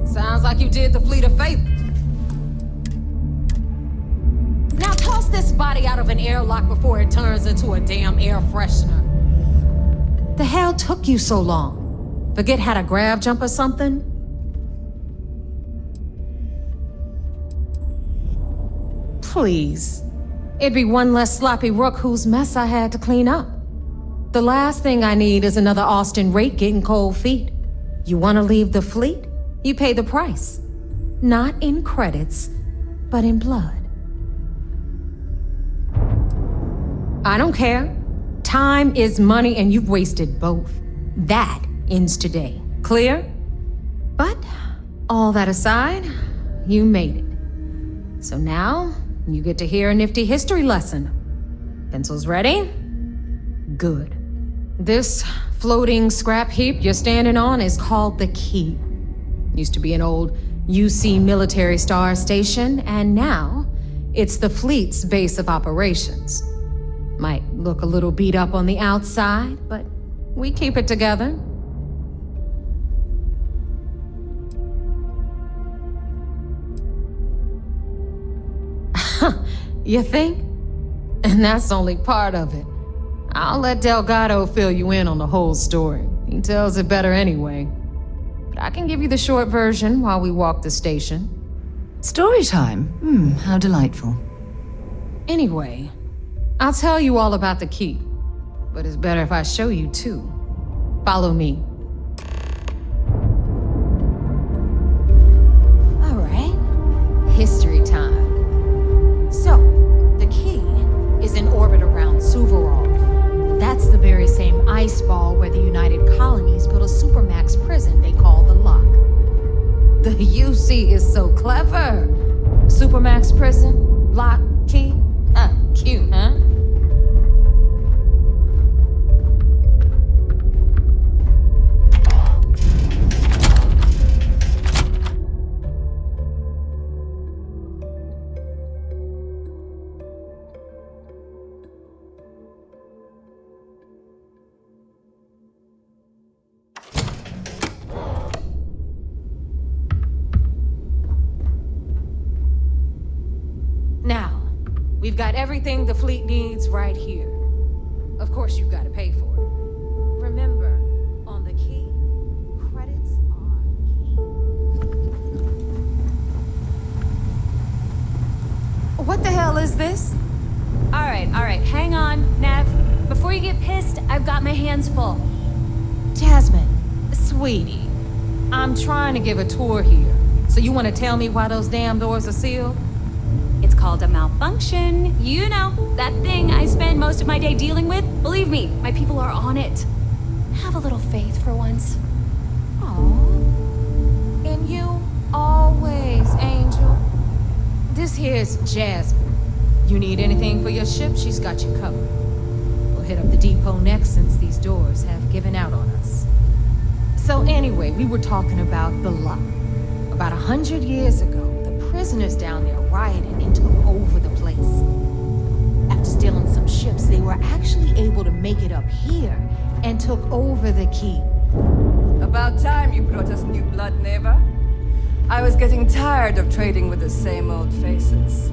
Sounds like you did the fleet a favor. Now toss this body out of an airlock before it turns into a damn air freshener. The hell took you so long? Forget how to grav jump or something? Please. It'd be one less sloppy rook whose mess I had to clean up. The last thing I need is another Austin rate getting cold feet. You want to leave the fleet? You pay the price. Not in credits, but in blood. I don't care. Time is money and you've wasted both. That ends today. Clear? But, all that aside, you made it. So now, you get to hear a nifty history lesson. Pencils ready? Good. This floating scrap heap you're standing on is called the Key. Used to be an old UC military star station, and now it's the fleet's base of operations. Might look a little beat up on the outside, but we keep it together. You think? And that's only part of it. I'll let Delgado fill you in on the whole story. He tells it better anyway. But I can give you the short version while we walk the station. Story time? How delightful. Anyway, I'll tell you all about the Key. But it's better if I show you too. Follow me. All right. History time. So, the Key is in orbit around Suvorov. That's the very same ice ball where the United She is so clever. Supermax prison, lock, key. Cute, huh? Now, we've got everything the fleet needs right here. Of course, you've got to pay for it. Remember, on the key, credits are key. What the hell is this? All right, hang on, Nev. Before you get pissed, I've got my hands full. Jasmine, sweetie, I'm trying to give a tour here. So you want to tell me why those damn doors are sealed? It's called a malfunction. You know, that thing I spend most of my day dealing with. Believe me, my people are on it. Have a little faith for once. Aww. And you always, Angel. This here's Jasmine. You need anything for your ship, she's got you covered. We'll hit up the depot next since these doors have given out on us. So anyway, we were talking about the lot. About 100 years ago, prisoners down there rioted and took over the place. After stealing some ships, they were actually able to make it up here and took over the key. About time you brought us new blood, Neva. I was getting tired of trading with the same old faces.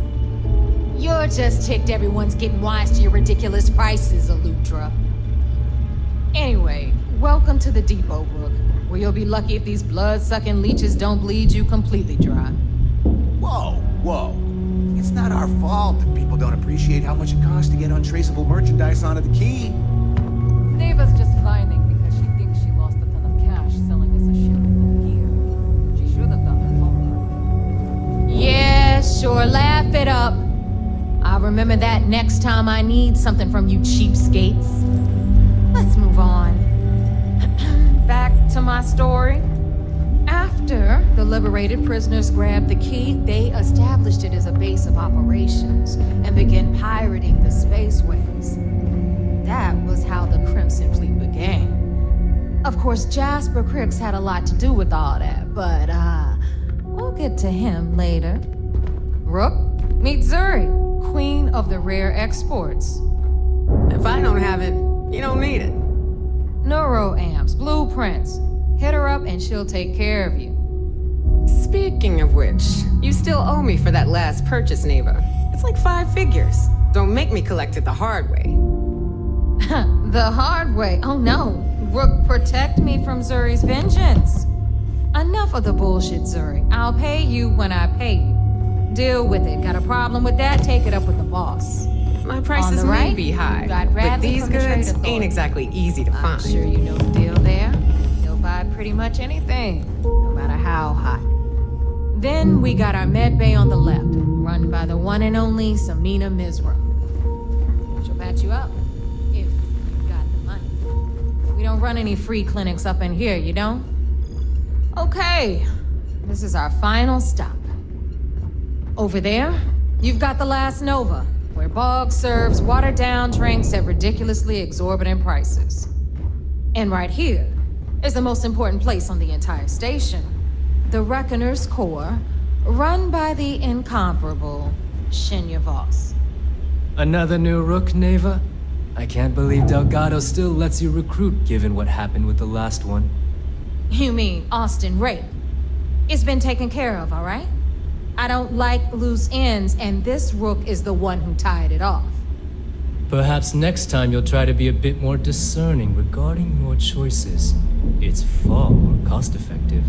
You're just ticked everyone's getting wise to your ridiculous prices, Elutra. Anyway, welcome to the depot, Rook, where you'll be lucky if these blood-sucking leeches don't bleed you completely dry. Whoa. It's not our fault that people don't appreciate how much it costs to get untraceable merchandise onto the key. Neva's just whining because she thinks she lost a ton of cash selling us a ship with gear. She should have done her homework. Yeah, sure, laugh it up. I'll remember that next time I need something from you cheapskates. Let's move on. Back to my story. After the liberated prisoners grabbed the key, they established it as a base of operations and began pirating the spaceways. That was how the Crimson Fleet began. Of course, Jasper Cricks had a lot to do with all that, but we'll get to him later. Rook, meet Zuri, Queen of the Rare Exports. If I don't have it, you don't need it. Neuroamps, blueprints. Hit her up and she'll take care of you. Speaking of which, you still owe me for that last purchase, Neva. It's like 5 figures. Don't make me collect it the hard way. The hard way? Oh no. Rook, protect me from Zuri's vengeance. Enough of the bullshit, Zuri. I'll pay you when I pay you. Deal with it. Got a problem with that? Take it up with the boss. My prices may be high, but these goods ain't exactly easy to find. I'm sure you know the deal there. Buy pretty much anything, no matter how hot. Then we got our med bay on the left, run by the one and only Samina Mizra. She'll patch you up, if you've got the money. We don't run any free clinics up in here, you don't? Okay, this is our final stop. Over there, you've got the last Nova, where Bog serves watered-down drinks at ridiculously exorbitant prices. And right here, is the most important place on the entire station. The Reckoner's Core, run by the incomparable Shinya Voss. Another new Rook, Neva? I can't believe Delgado still lets you recruit given what happened with the last one. You mean Austin Rape? It's been taken care of, all right? I don't like loose ends, and this Rook is the one who tied it off. Perhaps next time you'll try to be a bit more discerning regarding your choices. It's far more cost-effective.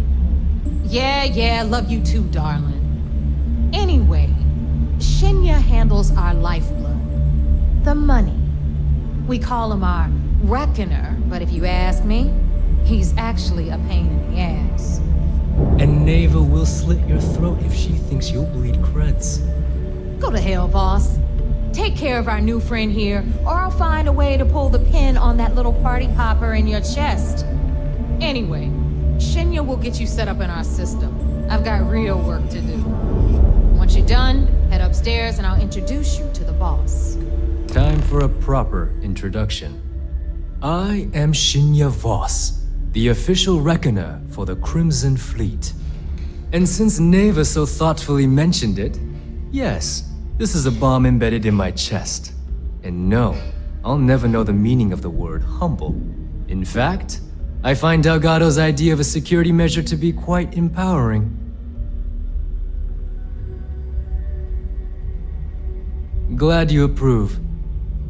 Yeah, love you too, darling. Anyway, Shinya handles our lifeblood. The money. We call him our Reckoner, but if you ask me, he's actually a pain in the ass. And Neva will slit your throat if she thinks you'll bleed creds. Go to hell, boss. Take care of our new friend here, or I'll find a way to pull the pin on that little party popper in your chest. Anyway, Shinya will get you set up in our system. I've got real work to do. Once you're done, head upstairs and I'll introduce you to the boss. Time for a proper introduction. I am Shinya Voss, the official reckoner for the Crimson Fleet. And since Neva so thoughtfully mentioned it, yes, this is a bomb embedded in my chest. And no, I'll never know the meaning of the word humble. In fact, I find Delgado's idea of a security measure to be quite empowering. Glad you approve.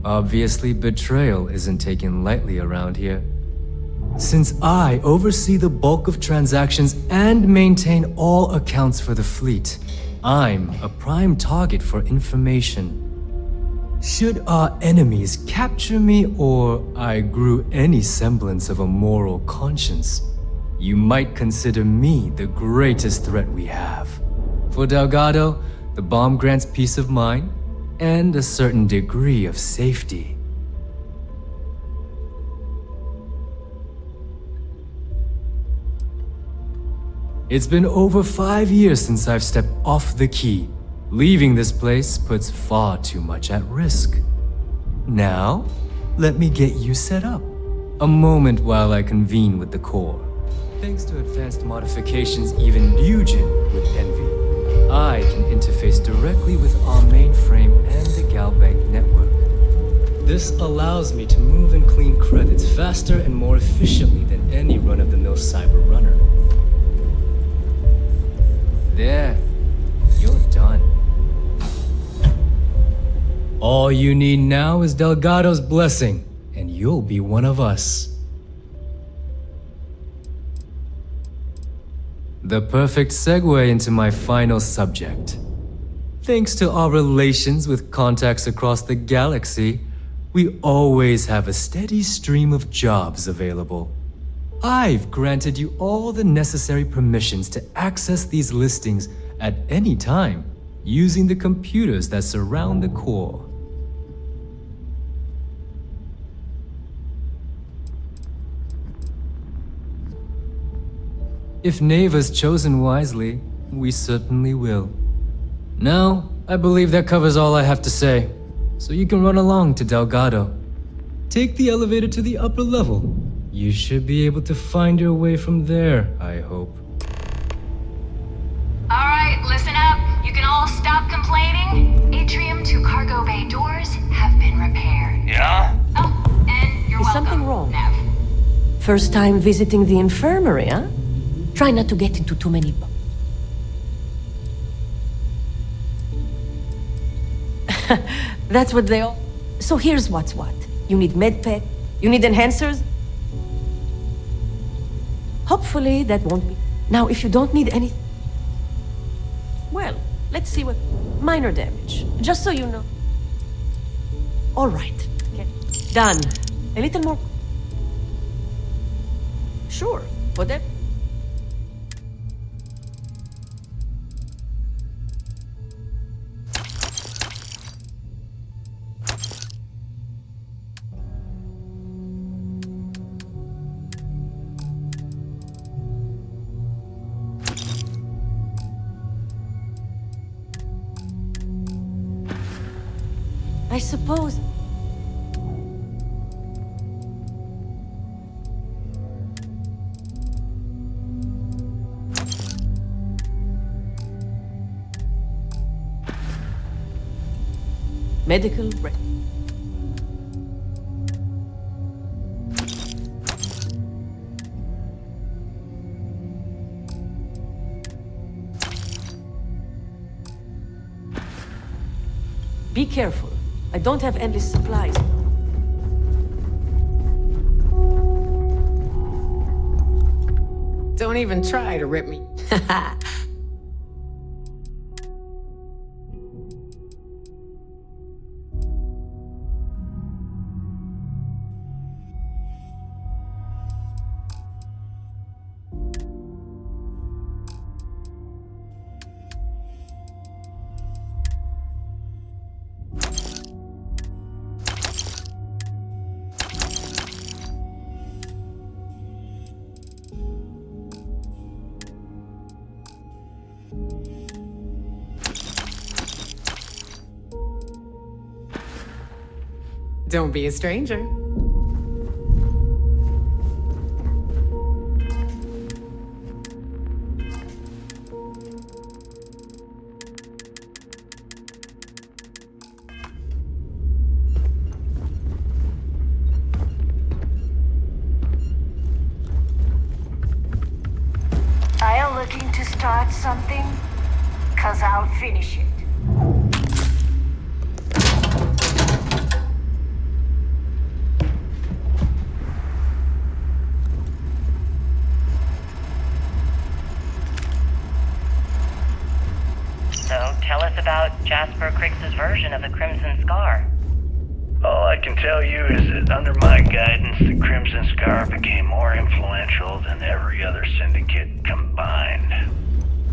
Obviously, betrayal isn't taken lightly around here. Since I oversee the bulk of transactions and maintain all accounts for the fleet, I'm a prime target for information. Should our enemies capture me or I grew any semblance of a moral conscience, you might consider me the greatest threat we have. For Delgado, the bomb grants peace of mind and a certain degree of safety. It's been over 5 years since I've stepped off the key. Leaving this place puts far too much at risk. Now, let me get you set up. A moment while I convene with the core. Thanks to advanced modifications even Ryujin would envy, I can interface directly with our mainframe and the Galbank network. This allows me to move and clean credits faster and more efficiently than any run-of-the-mill cyber runner. There, you're done. All you need now is Delgado's blessing, and you'll be one of us. The perfect segue into my final subject. Thanks to our relations with contacts across the galaxy, we always have a steady stream of jobs available. I've granted you all the necessary permissions to access these listings at any time, using the computers that surround the core. If Neva's chosen wisely, we certainly will. Now, I believe that covers all I have to say, so you can run along to Delgado. Take the elevator to the upper level. You should be able to find your way from there, I hope. Alright, listen up. You can all stop complaining. Atrium to cargo bay doors have been repaired. Yeah? Oh, and you're Is welcome, something wrong? Nev. First time visiting the infirmary, huh? Try not to get into too many... That's what they all... So here's what's what. You need medpack, you need enhancers. Hopefully that won't be... Now, if you don't need any... Well, let's see what... Minor damage, just so you know. All right. Okay. Done. A little more... Sure, whatever. I suppose... Medical... Be careful. I don't have endless supplies. Don't even try to rip me. Don't be a stranger. Are you looking to start something? 'Cause I'll finish it. So, tell us about Jasper Cricks's version of the Crimson Scar. All I can tell you is that under my guidance, the Crimson Scar became more influential than every other syndicate combined.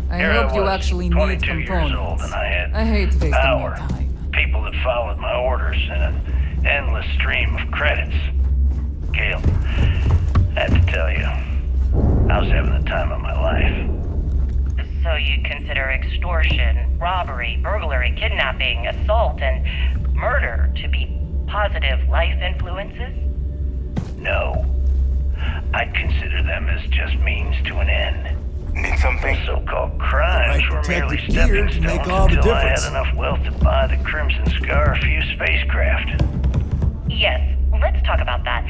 I Here hope I you was, actually 22 need years old, components. and I had I hate wasting power, your time. people that followed my orders, and an endless stream of credits. Gale, I have to tell you, I was having the time of my life. So you consider extortion, robbery, burglary, kidnapping, assault, and murder to be positive life influences? No. I consider them as just means to an end. Need something? The so-called crimes were merely stepping stones make all the until I had difference. enough wealth to buy the Crimson Scar few spacecraft. Yes, let's talk about that.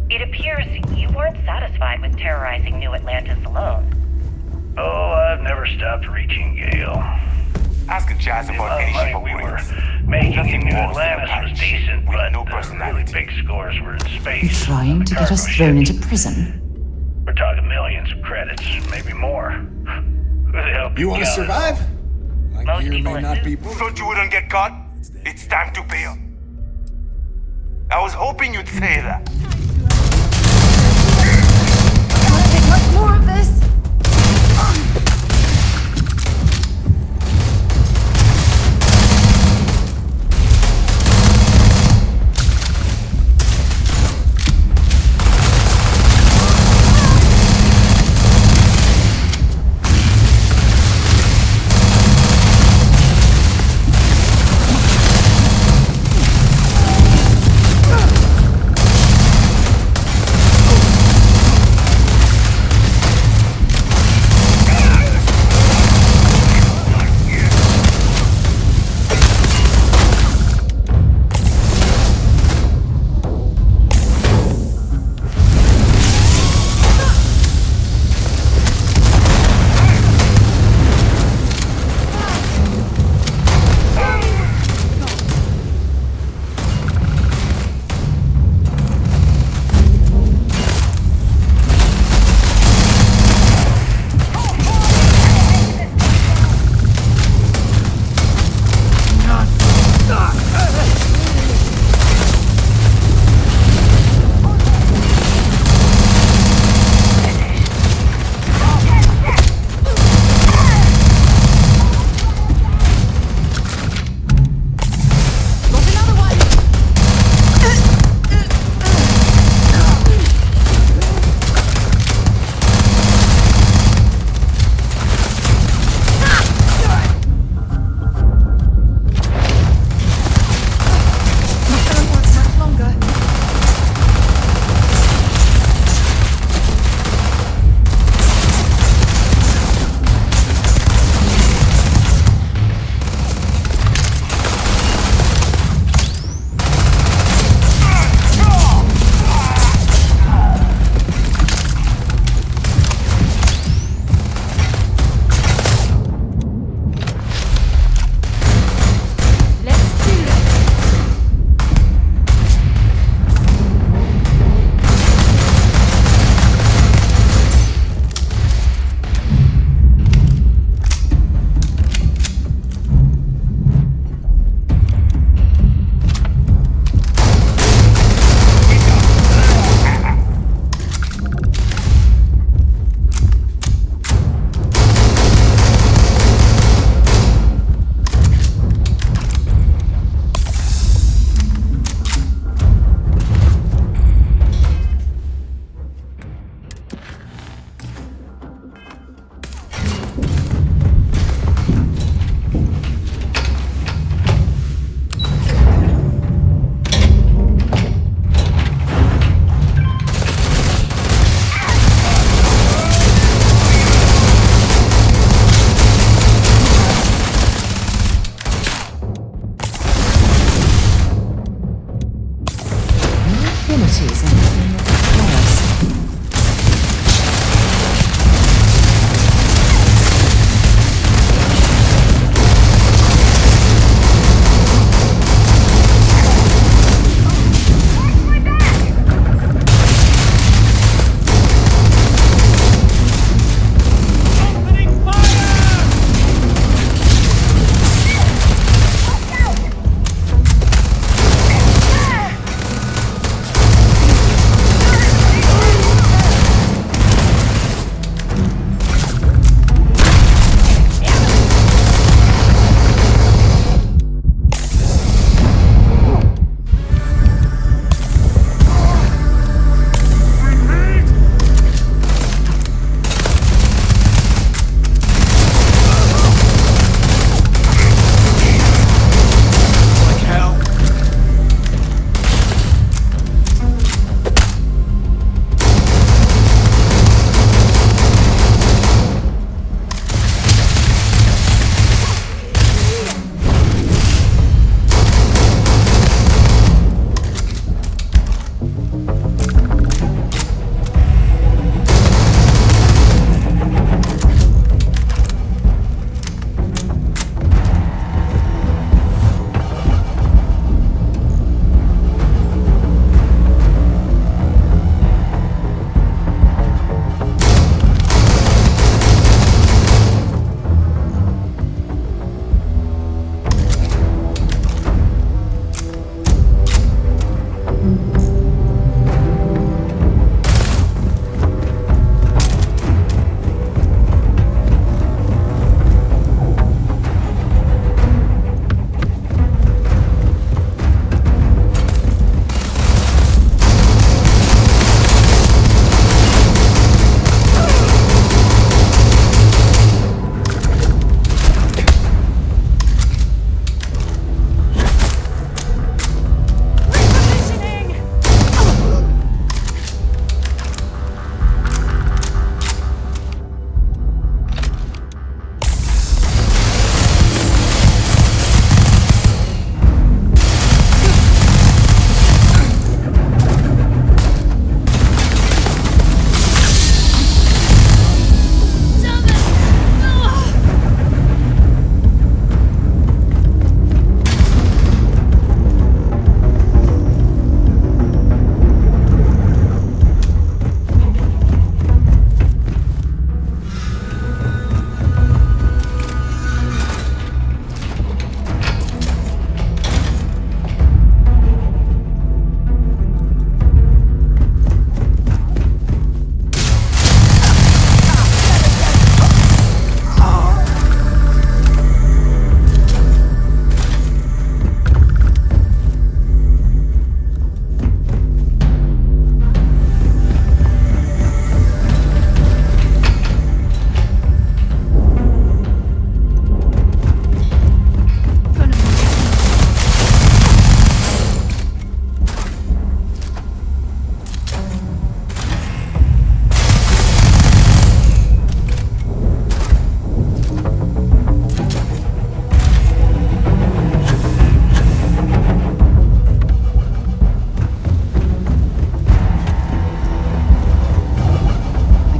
It appears you weren't satisfied with terrorizing New Atlantis alone. Oh, I've never stopped reaching, Gale. Ask Jazz about any ship we were upgrades. making in Nothing New more Atlantis than a was ship decent, with but no the really personality. big scores were in space. Trying to get us thrown into prison. We're talking millions of credits, maybe more. Who the hell You want to could count it survive? all? My gear may not be... Thought you wouldn't get caught? It's time to pay up. I was hoping you'd say that. Can't take much more of this.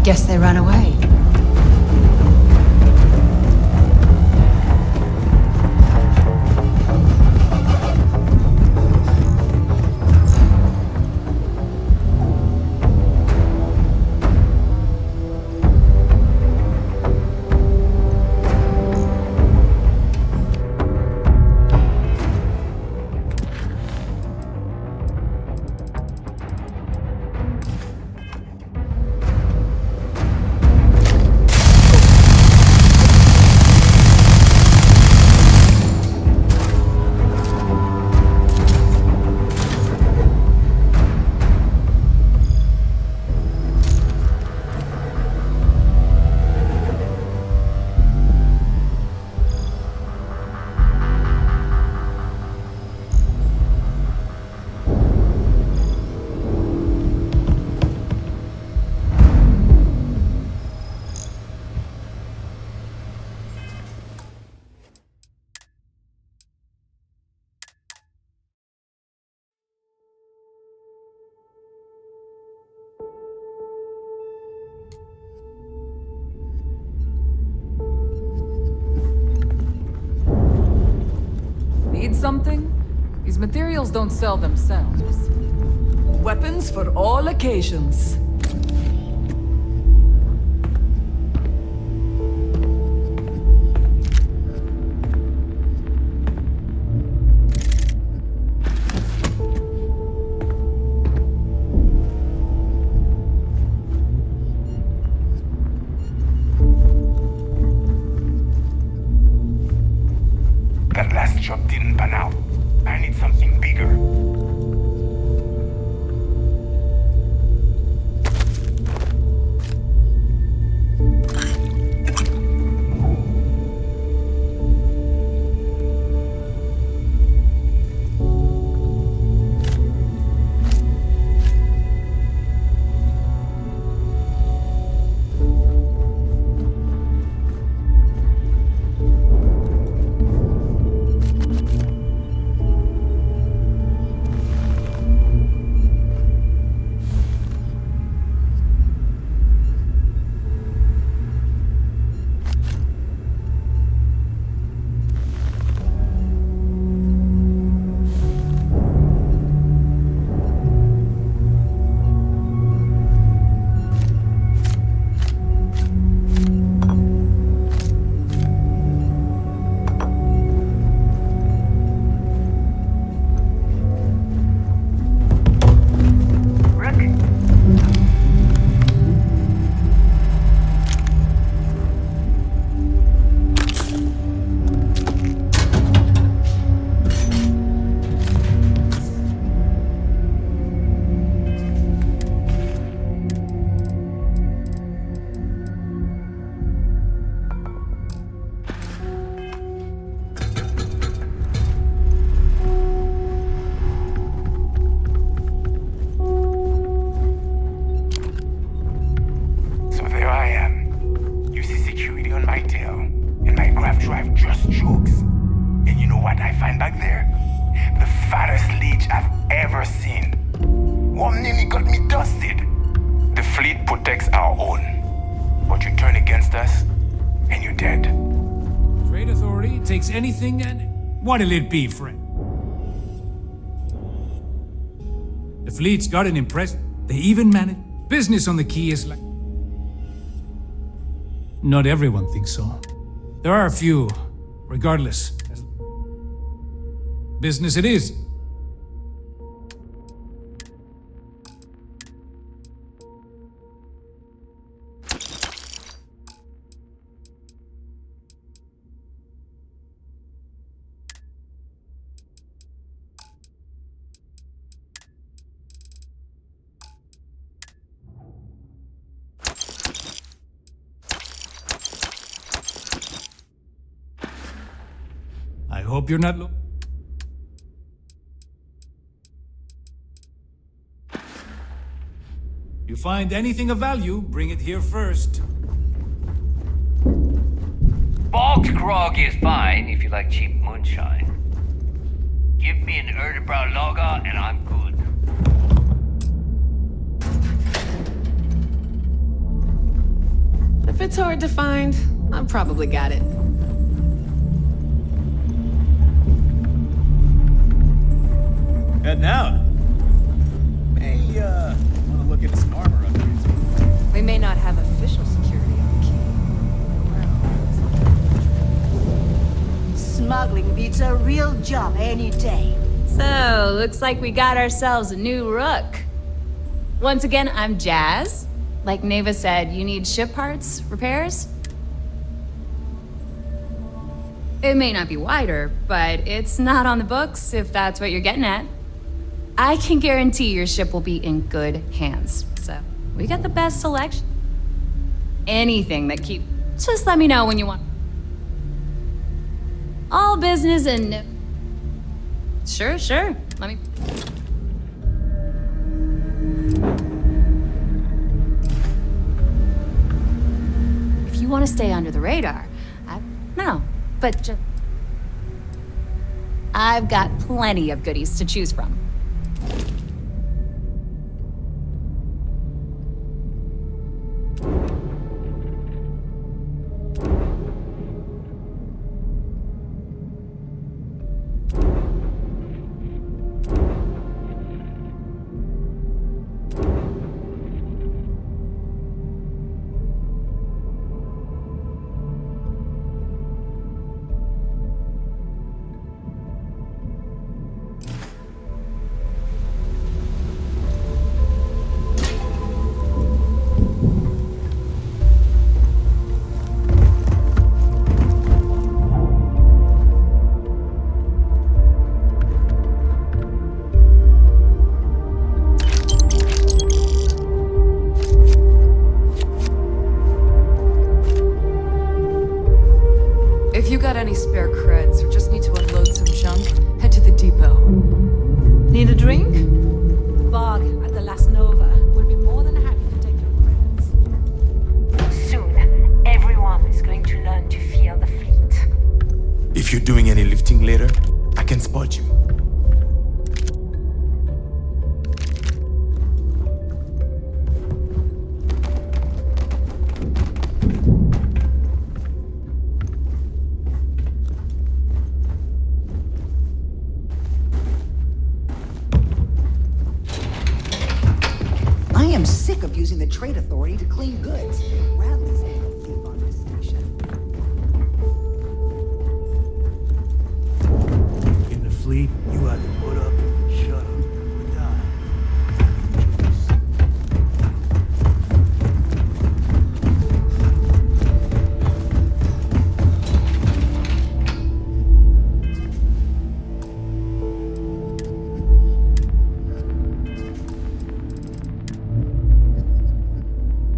Guess they ran away. Something? These materials don't sell themselves. Weapons for all occasions. That last job didn't pan out. I need something bigger. Anything, and what'll it be, friend? The fleet's got an impressive. They even manage business on the key is like. Not everyone thinks so. There are a few, regardless. Business it is. I hope you're not You find anything of value, bring it here first. Bogged grog is fine if you like cheap moonshine. Give me an Erdebrow lager and I'm good. If it's hard to find, I've probably got it. Heading out. May, wanna look into some armor up here. We may not have official security on the key. Smuggling beats a real job any day. So, looks like we got ourselves a new rook. Once again, I'm Jazz. Like Neva said, you need ship parts, repairs? It may not be wider, but it's not on the books, if that's what you're getting at. I can guarantee your ship will be in good hands, so we got the best selection. Anything that keep... Just let me know when you want. All business and... Sure. Let me... If you want to stay under the radar, but just... I've got plenty of goodies to choose from. If you got any spare creds or just need to unload some junk, head to the depot. Need a drink? Bog at the Las Nova will be more than happy to take your credits. Soon, everyone is going to learn to fear the fleet. If you're doing any lifting later, I can spot you. I am sick of using the trade authority to clean goods.